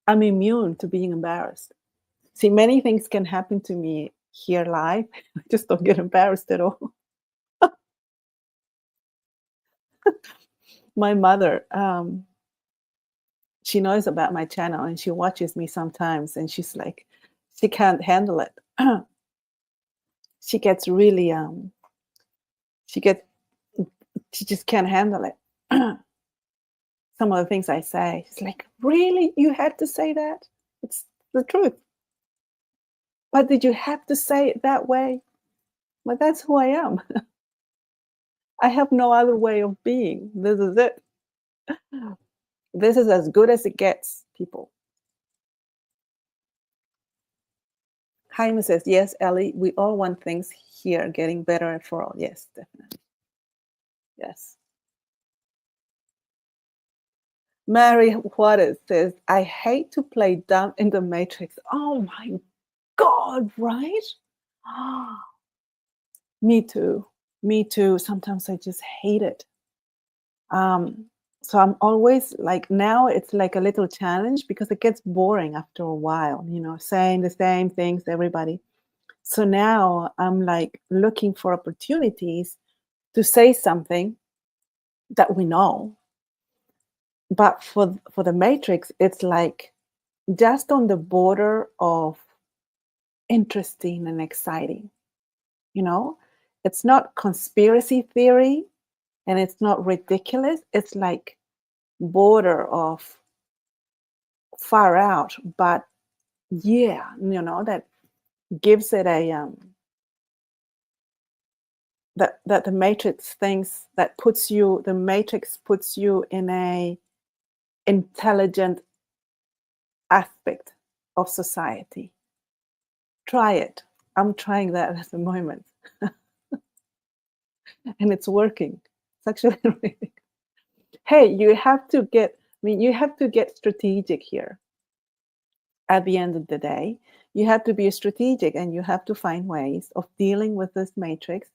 I'm immune to being embarrassed. See, many things can happen to me here live. I just don't get embarrassed at all. My mother, she knows about my channel and she watches me sometimes and she's like, she can't handle it. She gets really, she gets, she just can't handle it. Some of the things I say, she's like, really? You had to say that? It's the truth. But did you have to say it that way? Well, that's who I am. I have no other way of being. This is it. This is as good as it gets, people. Jaime says, yes, Ellie, we all want things here getting better for all. Yes, definitely. Yes. Mary Juarez says, I hate to play dumb in the Matrix. Oh my God, right? Me too. Me too. Sometimes I just hate it. Um, so I'm always like, now it's like a little challenge because it gets boring after a while, saying the same things to everybody. So now I'm like looking for opportunities to say something that we know. But for the Matrix, it's like just on the border of interesting and exciting. You know, it's not conspiracy theory and it's not ridiculous. It's like border of far out, but yeah, that gives it a that the matrix thinks that puts you the matrix puts you in a intelligent aspect of society. Try it. I'm trying that at the moment. And it's working. It's actually really, hey, you have to get strategic here. At the end of the day, you have to be strategic and you have to find ways of dealing with this matrix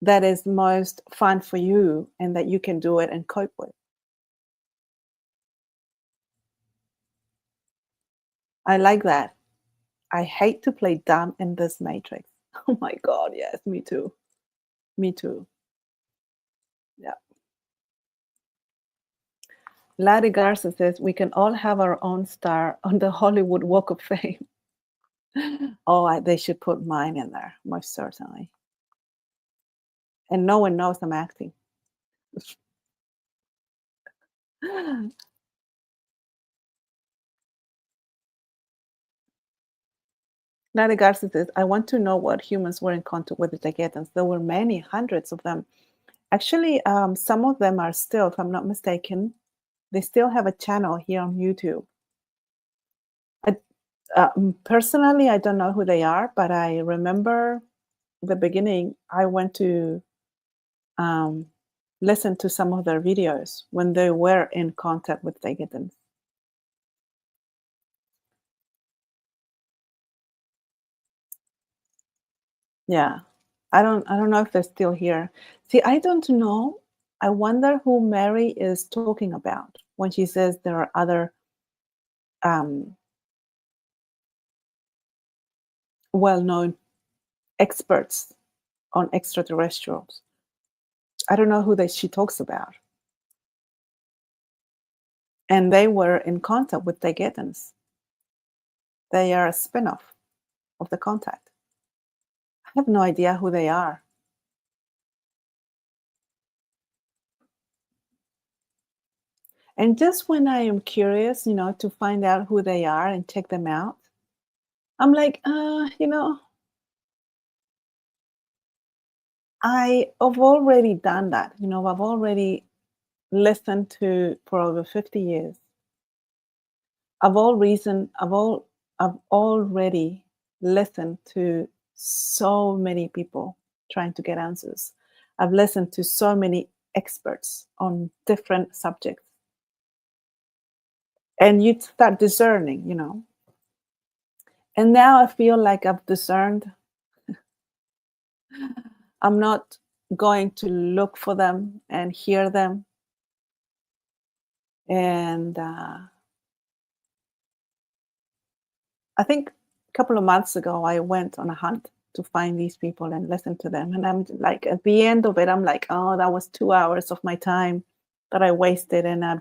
that is most fun for you and that you can do it and cope with. I like that. I hate to play dumb in this matrix. Oh my God, yes, me too. Me too. Yeah. Larry Garza says we can all have our own star on the Hollywood Walk of Fame. Oh, they should put mine in there, most certainly. And no one knows I'm acting. Larry Garcia says, I want to know what humans were in contact with the Tagetans. There were many, hundreds of them. Actually, some of them are still, if I'm not mistaken, they still have a channel here on YouTube. Personally, I don't know who they are, but I remember the beginning, I went to listen to some of their videos when they were in contact with Tagetans. Yeah. I don't know if they're still here. See, I don't know. I wonder who Mary is talking about when she says there are other um, well-known experts on extraterrestrials. I don't know who she talks about. And they were in contact with the Getans. They are a spin-off of the contact. I have no idea who they are. And just when I am curious, to find out who they are and check them out, I'm like, I've already done that. I've already listened to for over 50 years. I've already listened to so many people trying to get answers. I've listened to so many experts on different subjects. And you start discerning. And now I feel like I've discerned. I'm not going to look for them and hear them. And I think a couple of months ago, I went on a hunt to find these people and listen to them. And I'm like, at the end of it, I'm like, oh, that was 2 hours of my time that I wasted. And I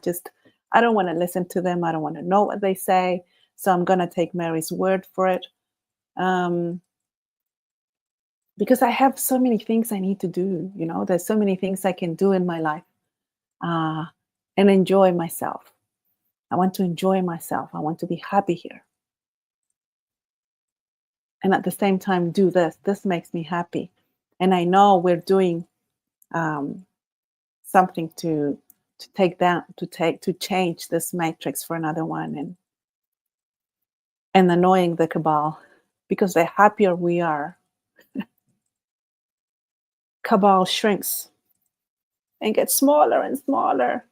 don't want to listen to them. I don't want to know what they say. So I'm going to take Mary's word for it. Because I have so many things I need to do. There's so many things I can do in my life uh, and enjoy myself. I want to enjoy myself. I want to be happy here. And at the same time do this. This makes me happy. And I know we're doing something to change this matrix for another one, and annoying the cabal, because the happier we are, cabal shrinks and gets smaller and smaller.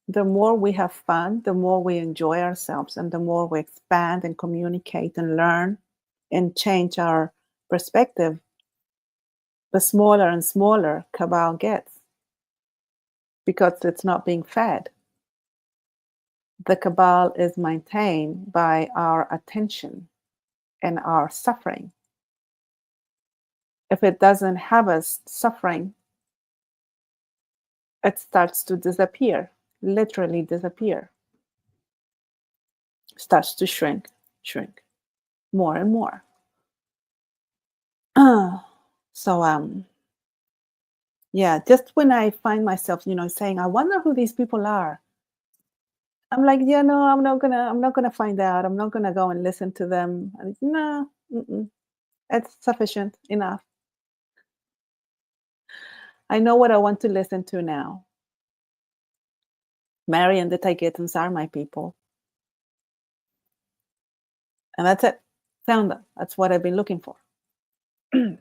The more we have fun, the more we enjoy ourselves, and the more we expand and communicate and learn and change our perspective, the smaller and smaller cabal gets, because it's not being fed. The cabal is maintained by our attention and our suffering. If it doesn't have us suffering, it starts to disappear, literally disappear. Starts to shrink more and more. So yeah, just when I find myself, saying, I wonder who these people are, I'm like, yeah, no, I'm not gonna find out. I'm not gonna go and listen to them. No, it's sufficient enough. I know what I want to listen to now. Mary and the Taigetans are my people. And that's it. Found them. That's what I've been looking for. And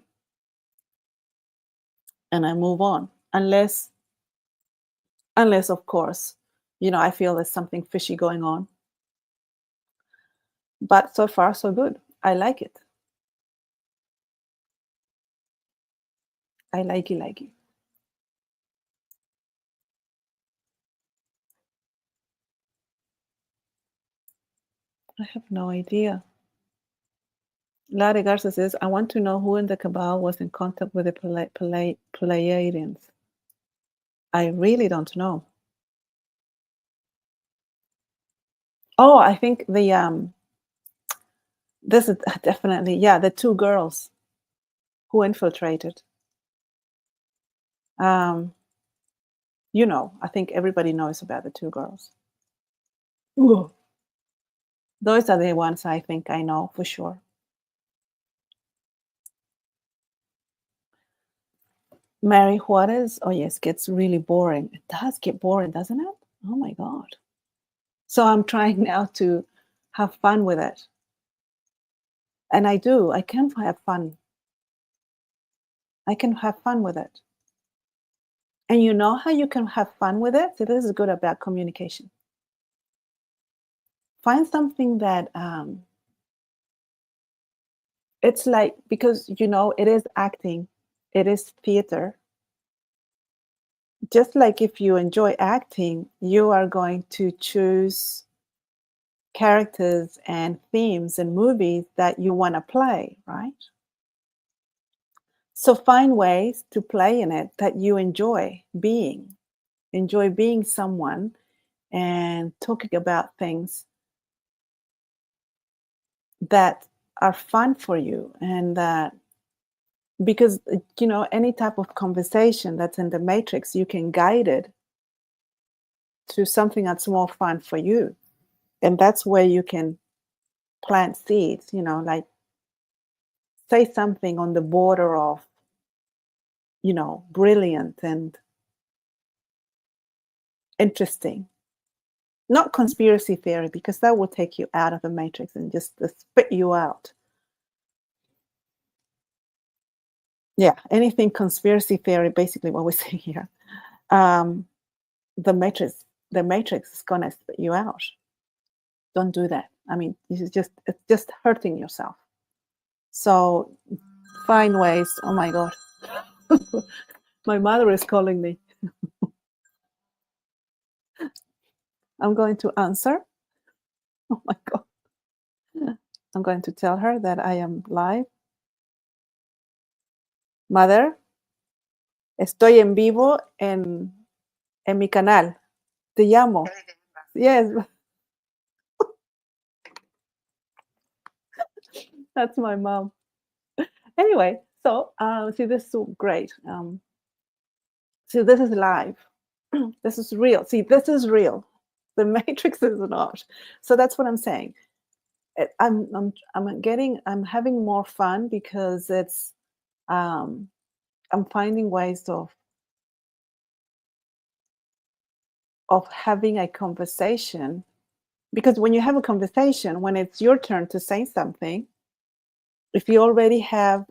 I move on. Unless of course, I feel there's something fishy going on. But so far, so good. I like it. I like it. I have no idea. Lara Garza says, I want to know who in the cabal was in contact with the Pleiadians. I really don't know. Oh, I think this is definitely, the two girls who infiltrated. I think everybody knows about the two girls. Ooh. Those are the ones I think I know for sure. Mary Juarez, oh yes, gets really boring. It does get boring, doesn't it? Oh my God. So I'm trying now to have fun with it. And I do. I can have fun. I can have fun with it. And you know how you can have fun with it? So this is good about communication. Find something that it's like, because it is acting, it is theater. Just like if you enjoy acting, you are going to choose characters and themes and movies that you want to play, right? So find ways to play in it that you enjoy being. Enjoy being someone and talking about things that are fun for you, and that, because any type of conversation that's in the matrix, you can guide it to something that's more fun for you. And that's where you can plant seeds, like say something on the border of brilliant and interesting. Not conspiracy theory, because that will take you out of the matrix and just spit you out. Yeah, anything conspiracy theory, basically what we're saying here. The matrix is gonna spit you out. Don't do that. I mean, it's just hurting yourself. So find ways. Oh my God. My mother is calling me. I'm going to answer. Oh my God. I'm going to tell her that I am live. Mother, estoy en vivo en mi canal. Te llamo. Yes, that's my mom. Anyway, so see, this is so great. See, this is live. This is real. See, this is real. The Matrix is not. So that's what I'm saying. I'm having more fun because um, I'm finding ways of having a conversation. Because when you have a conversation, when it's your turn to say something, if you already have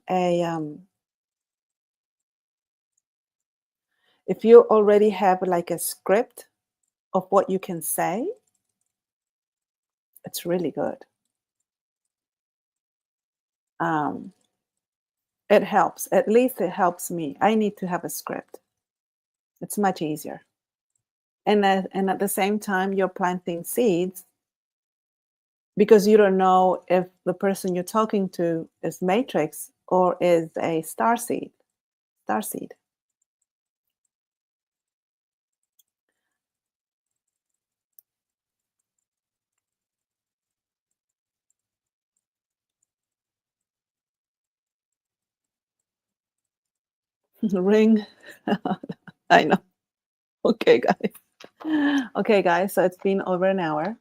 if you already have like a script of what you can say, it's really good. Um, it helps. At least it helps me. I need to have a script. It's much easier. And at the same time, you're planting seeds because you don't know if the person you're talking to is matrix or is a star seed. Star seed. Ring. I know. Okay, guys. Okay, guys. So it's been over an hour.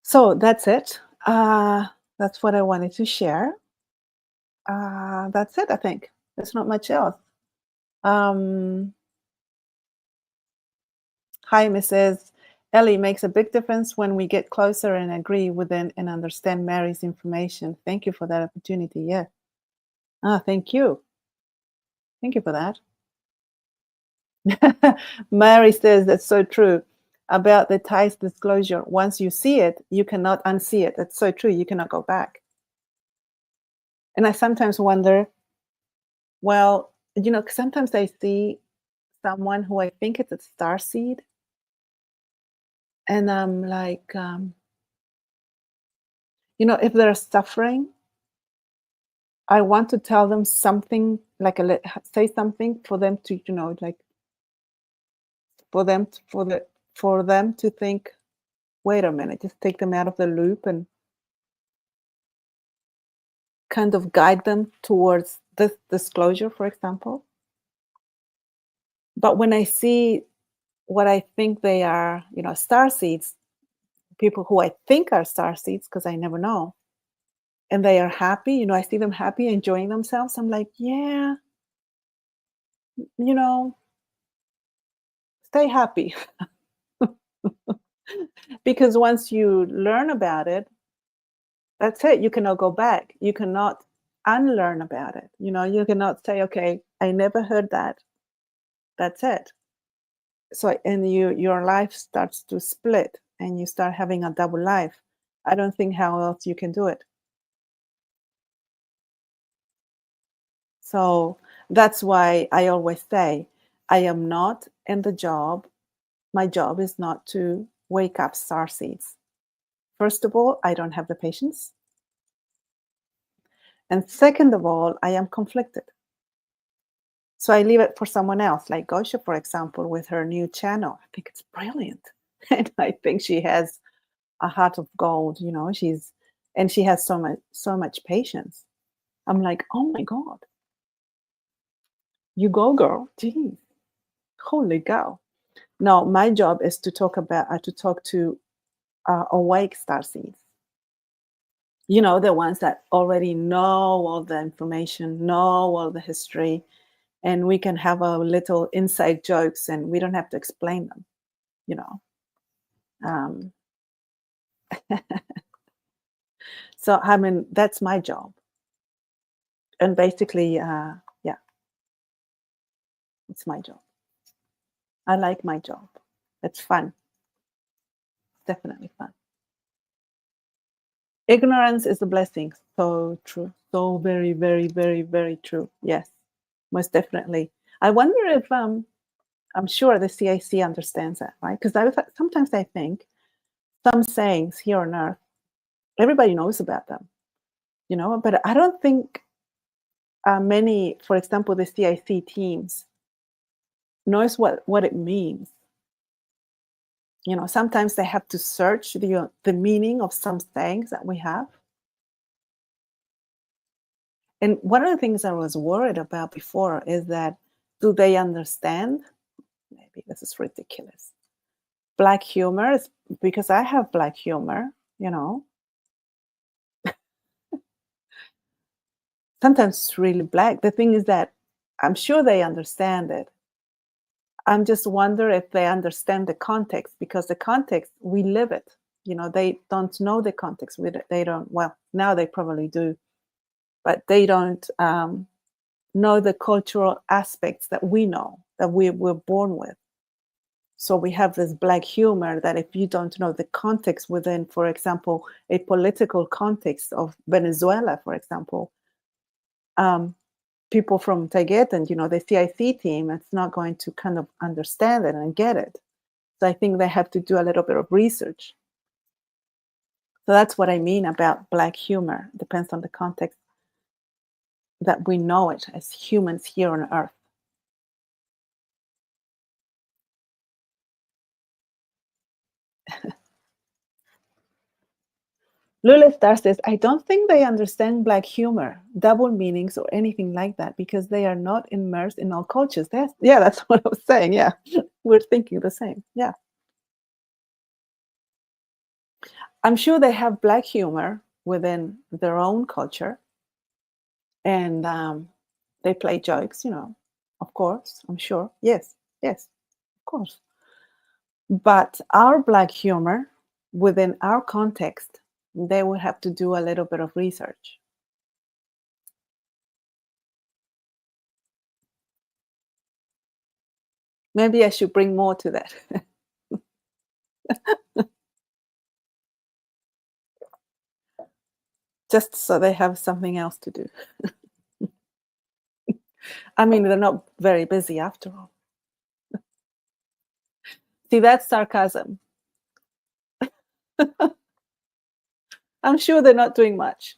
So that's it. That's what I wanted to share. That's it, I think. There's not much else. Um, Hi, Mrs. Ellie. Makes a big difference when we get closer and agree within and understand Mary's information. Thank you for that opportunity. Yeah. Thank you. Thank you for that. Mary says that's so true about the ties disclosure. Once you see it, you cannot unsee it. That's so true. You cannot go back. And I sometimes wonder, well, sometimes I see someone who I think it's a star seed, and I'm like, if they're suffering, I want to tell them something, like say something for them to, like for them to think, wait a minute, just take them out of the loop and kind of guide them towards this disclosure, for example. But when I see what I think they are, star seeds, people who I think are star seeds, because I never know, and they are happy, I see them happy, enjoying themselves. I'm like, yeah, you know, stay happy. Because once you learn about it, that's it. You cannot go back. You cannot unlearn about it. You cannot say, okay, I never heard that. That's it. So, and your life starts to split and you start having a double life. I don't think how else you can do it. So that's why I always say, I am not in the job. My job is not to wake up star seeds. First of all, I don't have the patience. And second of all, I am conflicted. So I leave it for someone else, like Gosha, for example, with her new channel. I think it's brilliant. And I think she has a heart of gold, and she has so much patience. I'm like, oh my God. You go, girl. Geez. Holy cow. No, my job is to talk to awake starseeds. The ones that already know all the information, know all the history, and we can have a little inside jokes and we don't have to explain them, you know. Um, so, I mean, that's my job. And basically, yeah, it's my job. I like my job. It's fun. Definitely fun. Ignorance is a blessing. So true. So very, very, very, very true. Yes. most definitely. I wonder if I'm sure the CIC understands that, right? Because sometimes I think some sayings here on Earth, everybody knows about them, but I don't think many, for example, the CIC teams knows what it means. Sometimes they have to search the meaning of some sayings that we have. And one of the things I was worried about before is that do they understand? Maybe this is ridiculous. Black humor is because I have black humor, you know. Sometimes it's really black. The thing is that I'm sure they understand it. I'm just wonder if they understand the context because the context we live it. They don't know the context. They don't. Well, now they probably do, but they don't know the cultural aspects that we know that we were born with. So we have this black humor that if you don't know the context within, for example, a political context of Venezuela, for example, people from Taget and the CIC team, it's not going to kind of understand it and get it. So I think they have to do a little bit of research. So that's what I mean about black humor. It depends on the context that we know it as humans here on Earth. Lula Star says, I don't think they understand black humor, double meanings, or anything like that because they are not immersed in all cultures. That's what I was saying. Yeah, we're thinking the same. Yeah. I'm sure they have black humor within their own culture and they play jokes, of course, I'm sure. Yes, of course. But our black humor within our context, they would have to do a little bit of research. Maybe I should bring more to that. Just so they have something else to do. I mean, they're not very busy after all. See, that's sarcasm. I'm sure they're not doing much.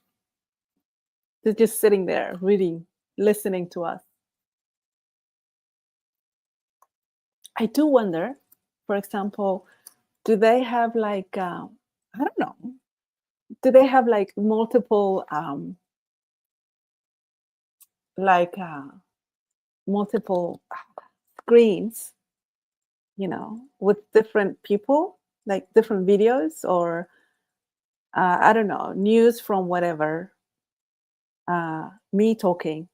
They're just sitting there reading, listening to us. I do wonder, for example, do they have like, I don't know, do they have like multiple, like multiple screens, with different people, like different videos or, I don't know, news from whatever, me talking,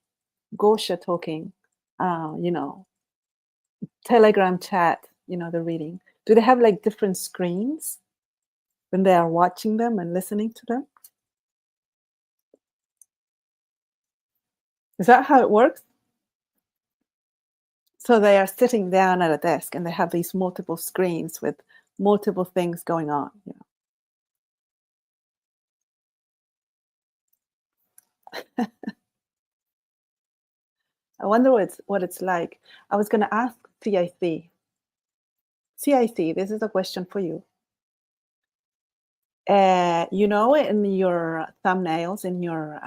Gosha talking, you know, Telegram chat, the reading. Do they have like different screens when they are watching them and listening to them? Is that how it works? So they are sitting down at a desk and they have these multiple screens with multiple things going on. I wonder what it's like. I was going to ask CIC. CIC, this is a question for you. In your thumbnails, in your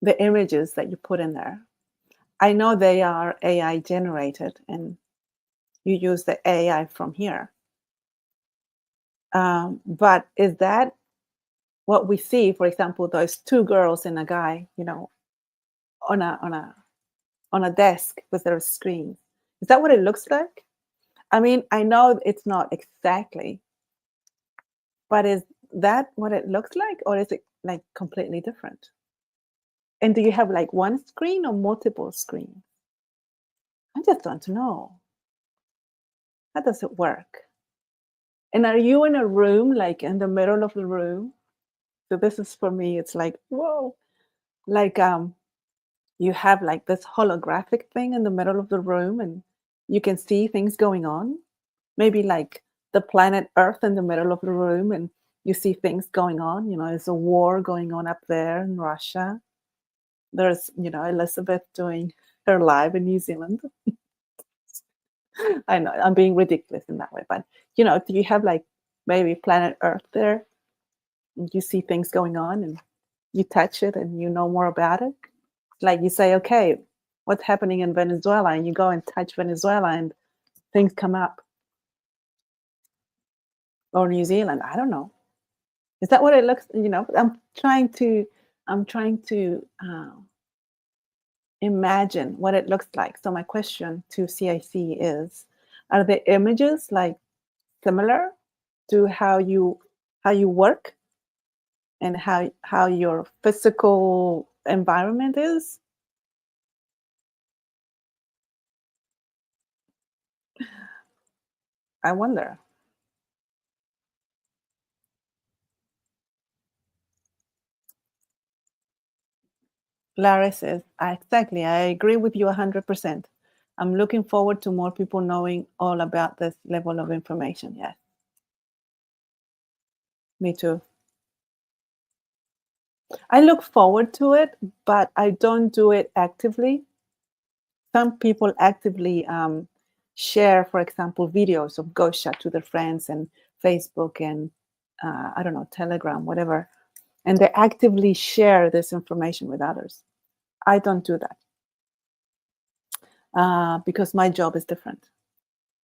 the images that you put in there, I know they are AI generated, and you use the AI from here. But is that what we see? For example, those two girls and a guy, on a desk with their screen. Is that what it looks like? I mean, I know it's not exactly, but is that what it looks like, or is it like completely different? And do you have like one screen or multiple screens? I just want to know. How does it work? And are you in a room, like in the middle of the room? So this is for me, it's like, whoa, like you have like this holographic thing in the middle of the room and you can see things going on. Maybe like the planet Earth in the middle of the room and you see things going on. There's a war going on up there in Russia. There's, Elizabeth doing her live in New Zealand. I know I'm being ridiculous in that way, but do you have like maybe planet Earth there? And you see things going on and you touch it and you know more about it. Like you say, okay, what's happening in Venezuela? And you go and touch Venezuela and things come up. Or New Zealand. I don't know. Is that what it looks? I'm trying to imagine what it looks like. So my question to CIC is: are the images like similar to how you work and how your physical environment is? I wonder. Larry says, exactly. I agree with you 100%. I'm looking forward to more people knowing all about this level of information. Yes, me too. I look forward to it, but I don't do it actively. Some people actively share, for example, videos of ghost shot to their friends and Facebook and I don't know, Telegram, whatever, and they actively share this information with others. I don't do that because my job is different.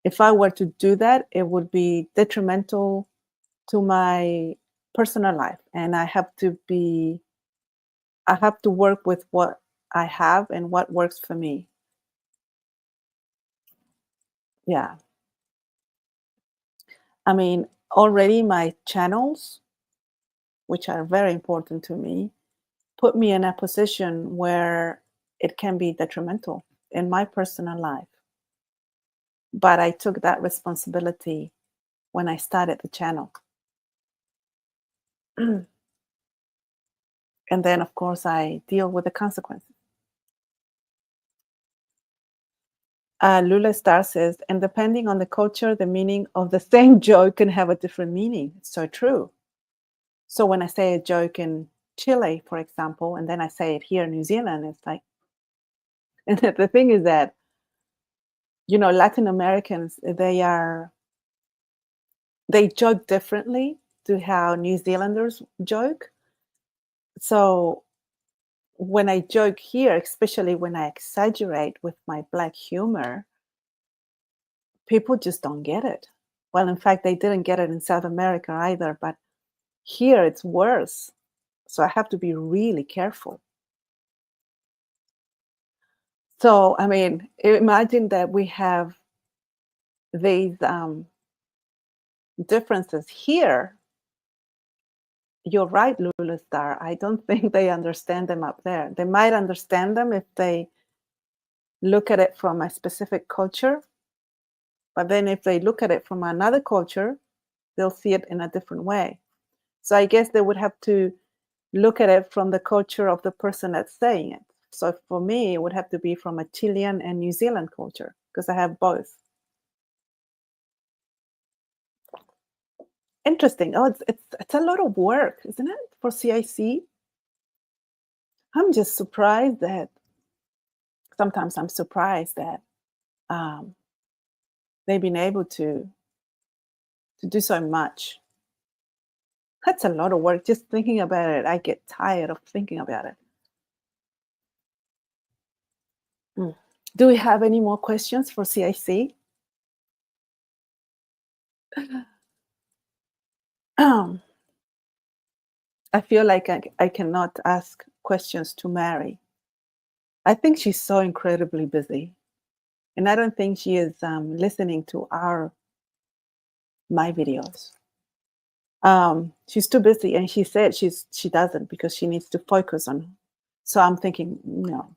If I were to do that, it would be detrimental to my personal life, and I have to work with what I have and what works for me. Yeah. I mean, already my channels, which are very important to me, put me in a position where it can be detrimental in my personal life. But I took that responsibility when I started the channel. And then, of course, I deal with the consequences. Lula Star says, and depending on the culture, the meaning of the same joke can have a different meaning. It's so true. So when I say a joke in Chile, for example, and then I say it here in New Zealand, it's like, and the thing is that, Latin Americans, they joke differently to how New Zealanders joke. So when I joke here, especially when I exaggerate with my Black humor, people just don't get it. Well, in fact, they didn't get it in South America either, but here it's worse. So I have to be really careful. So, I mean, imagine that we have these differences here. You're right, Lula Star. I don't think they understand them up there. They might understand them if they look at it from a specific culture, but then if they look at it from another culture, they'll see it in a different way. So I guess they would have to look at it from the culture of the person that's saying it. So for me, it would have to be from a Chilean and New Zealand culture because I have both. Interesting. Oh, it's a lot of work, isn't it, for CIC? I'm just surprised that sometimes I'm surprised that um, they've been able to do so much. That's a lot of work. Just thinking about it, I get tired of thinking about it. Mm. Do we have any more questions for CIC? I feel like I cannot ask questions to Mary. I think she's so incredibly busy, and I don't think she is listening to my videos. She's too busy, and she said she doesn't because she needs to focus on. So I'm thinking, no,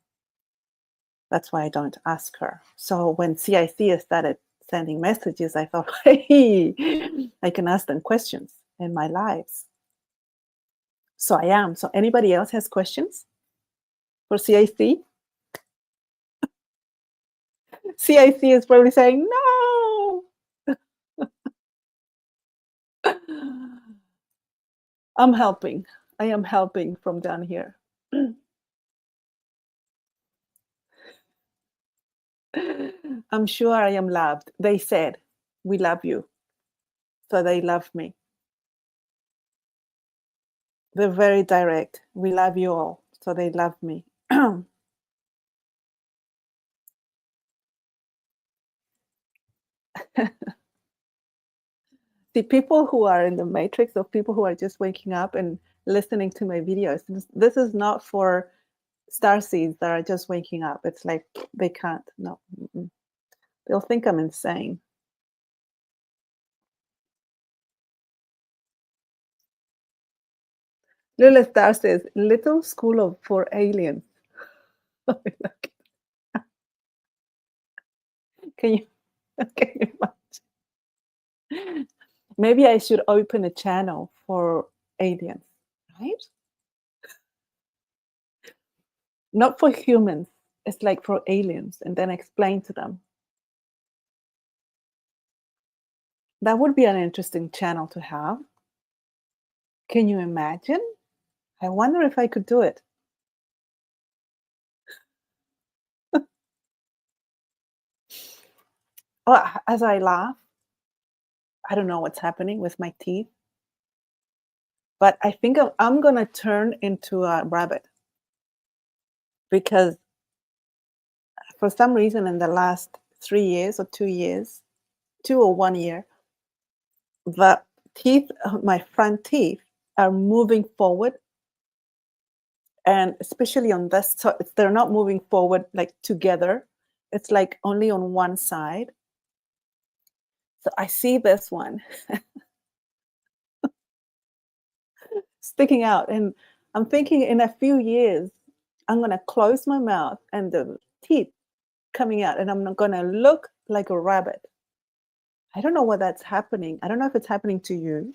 that's why I don't ask her. So when CIC started sending messages, I thought, hey, I can ask them questions in my lives. So I am. So anybody else has questions for CIC? CIC is probably saying no. I'm helping. I am helping from down here. I'm sure I am loved. They said, we love you. So they love me. They're very direct. We love you all. So they love me. The people who are in the matrix of people who are just waking up and listening to my videos, this is not for starseeds that are just waking up. It's like they can't. No. Mm-mm. They'll think I'm insane. Lila Star says, little school of for aliens. Can you, can you imagine? Maybe I should open a channel for aliens, right? Not for humans. It's like for aliens, and then explain to them. That would be an interesting channel to have. Can you imagine? I wonder if I could do it. Oh, as I laugh, I don't know what's happening with my teeth, but I think I'm going to turn into a rabbit because for some reason in the last 3 years or 2 years, 2 or 1 year, the teeth, my front teeth, are moving forward, and especially on this, so they're not moving forward like together. It's like only on one side. So I see this one sticking out, and I'm thinking in a few years I'm going to close my mouth and the teeth coming out, and I'm not going to look like a rabbit. I don't know what that's happening. I don't know if it's happening to you.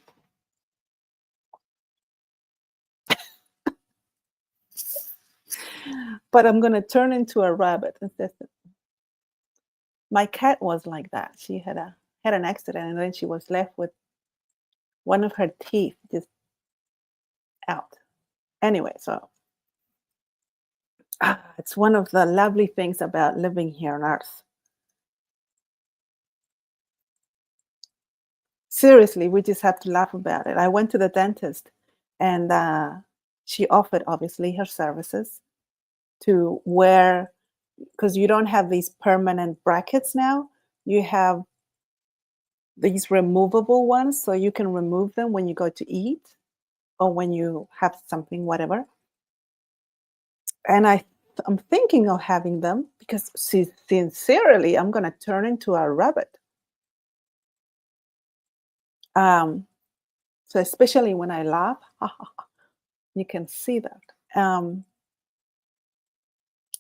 But I'm going to turn into a rabbit. My cat was like that. She had an accident, and then she was left with one of her teeth just out. Anyway, so it's one of the lovely things about living here on Earth. Seriously, we just have to laugh about it. I went to the dentist, and she offered, obviously, her services to wear, because you don't have these permanent brackets now. You have these removable ones, so you can remove them when you go to eat or when you have something, whatever. And I'm thinking of having them because sincerely, I'm going to turn into a rabbit. So especially when I laugh, you can see that.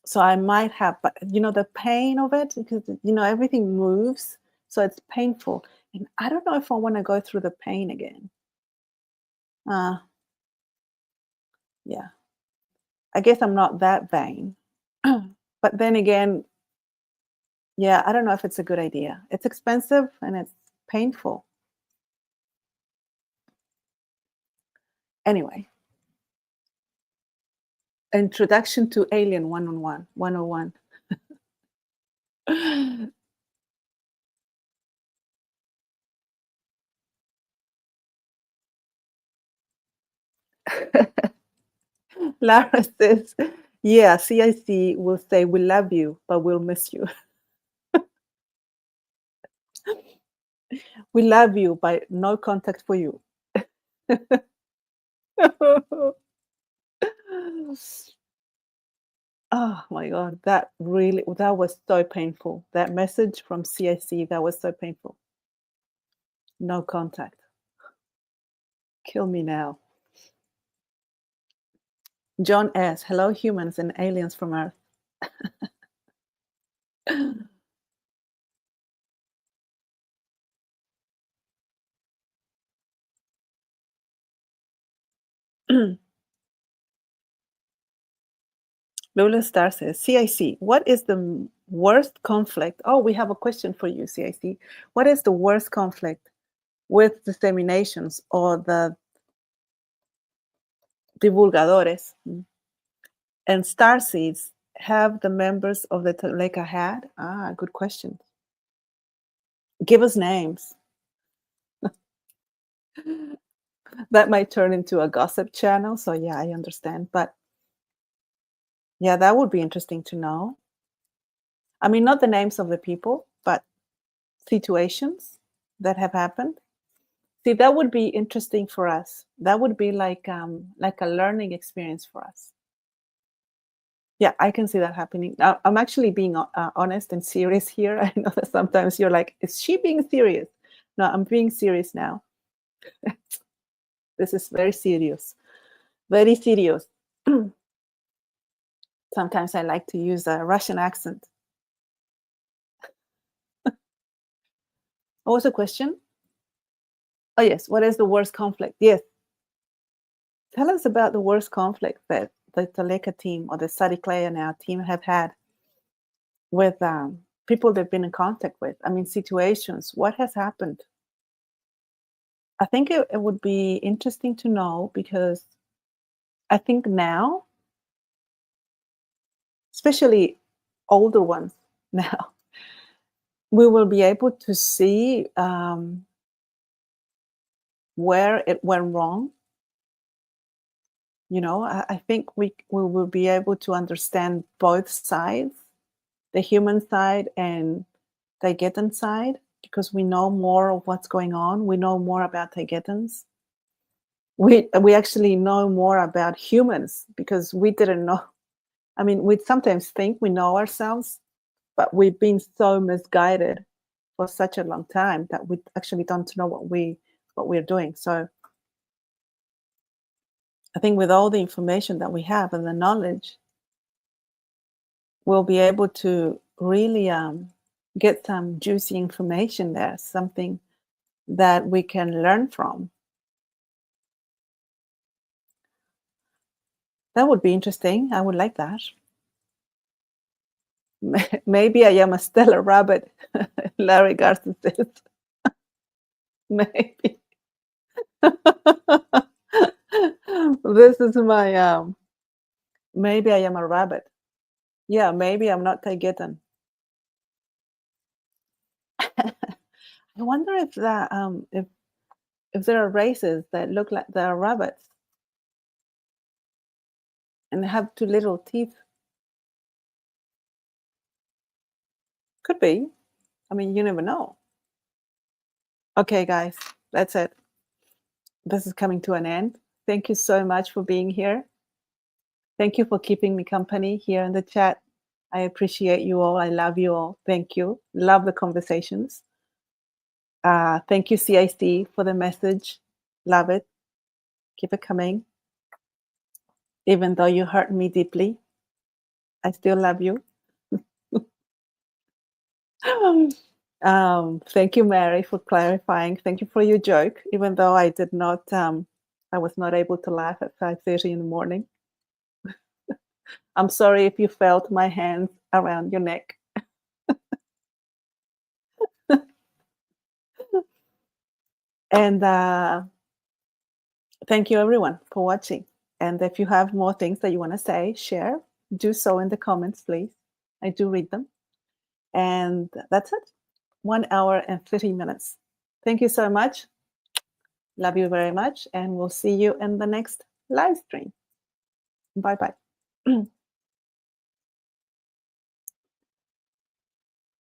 So I might have, but the pain of it, because everything moves, so it's painful, and I don't know if I want to go through the pain again. Yeah, I guess I'm not that vain, but then again, yeah, I don't know if it's a good idea. It's expensive and it's painful. Anyway, introduction to Alien 101. Lara says, yeah, CIC will say, we love you, but we'll miss you. We love you, but no contact for you. Oh my God, that was so painful. That message from CIC, that was so painful. No contact. Kill me now. John S. Hello, humans and aliens from Earth. Lola Star says, CIC, what is the worst conflict? Oh, we have a question for you, CIC. What is the worst conflict with disseminations or the divulgadores and starseeds have the members of the Toleka had? Ah, good question. Give us names. That might turn into a gossip channel. So yeah, I understand. But yeah, that would be interesting to know. I mean, not the names of the people, but situations that have happened. See, that would be interesting for us. That would be like a learning experience for us. Yeah, I can see that happening. Now, I'm actually being honest and serious here. I know that sometimes you're like, is she being serious? No, I'm being serious now. This is very serious. Very serious. Sometimes I like to use a Russian accent. What was the question? Oh, yes. What is the worst conflict? Yes. Tell us about the worst conflict that the Taleka team or the Sadiklaya now team have had with people they've been in contact with. I mean, situations. What has happened? I think it would be interesting to know because I think now, especially older ones now, we will be able to see where it went wrong. You know, I think we will be able to understand both sides, the human side and the Taygetan side, because we know more of what's going on. We know more about Taygetans. We actually know more about humans because we didn't know. I mean, we sometimes think we know ourselves, but we've been so misguided for such a long time that we actually don't know what we're doing. So I think with all the information that we have and the knowledge, we'll be able to really get some juicy information there, something that we can learn from. That would be interesting. I would like that. Maybe I am a stellar rabbit, Larry Garson says. Maybe. This is my maybe I am a rabbit. Yeah, maybe I'm not Taygetan. I wonder if that if there are races that look like they are rabbits and have two little teeth. Could be. I mean, you never know. Okay, guys, that's it. This is coming to an end. Thank you so much for being here. Thank you for keeping me company here in the chat. I appreciate you all. I love you all. Thank you. Love the conversations. Thank you, CIC, for the message. Love it. Keep it coming. Even though you hurt me deeply, I still love you. Thank you, Mary, for clarifying. Thank you for your joke, even though I did not, I was not able to laugh at 5:30 in the morning. I'm sorry if you felt my hands around your neck. And thank you, everyone, for watching. And if you have more things that you want to say, share, do so in the comments, please. I do read them. And that's it. 1 hour and 30 minutes. Thank you so much. Love you very much. And we'll see you in the next live stream. Bye-bye.